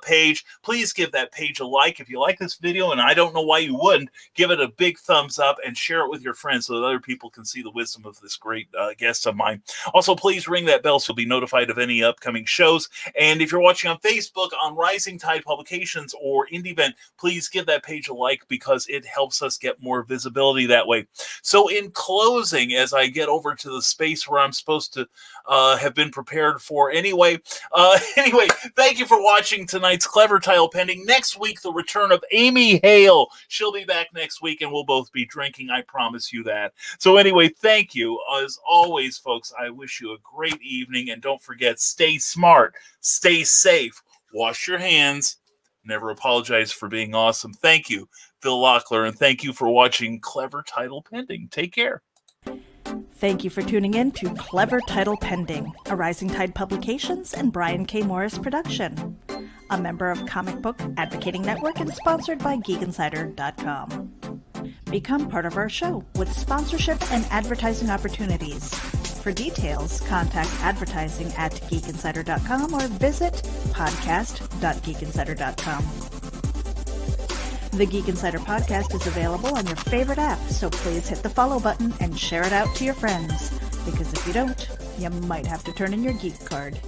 page, please give that page a like. If you like this video, and I don't know why you wouldn't, give it a big thumbs up and share it with your friends so that other people can see the wisdom of this great guest of mine. Also, please ring that bell so you'll be notified of any upcoming shows. And if you're watching on Facebook on Rising Tide Publications or IndieVent, please give that page a like, because it helps us get more visibility that way. So in closing, as I get over to the space where I'm supposed to have been prepared for anyway, thank you for watching tonight's Clever Title Pending. Next week, the return of Amy Hale. She'll be back next week, and we'll both be drinking. I promise you that. So anyway, thank you. As always, folks, I wish you a great evening, and don't forget, stay smart, stay safe, wash your hands, never apologize for being awesome. Thank you, Phil Lockler, and thank you for watching Clever Title Pending. Take care. Thank you for tuning in to Clever Title Pending, a Rising Tide Publications and Brian K. Morris production. A member of Comic Book Advocating Network and sponsored by GeekInsider.com. Become part of our show with sponsorship and advertising opportunities. For details, contact advertising at geekinsider.com or visit podcast.geekinsider.com. The Geek Insider podcast is available on your favorite app, so please hit the follow button and share it out to your friends, because if you don't, you might have to turn in your geek card.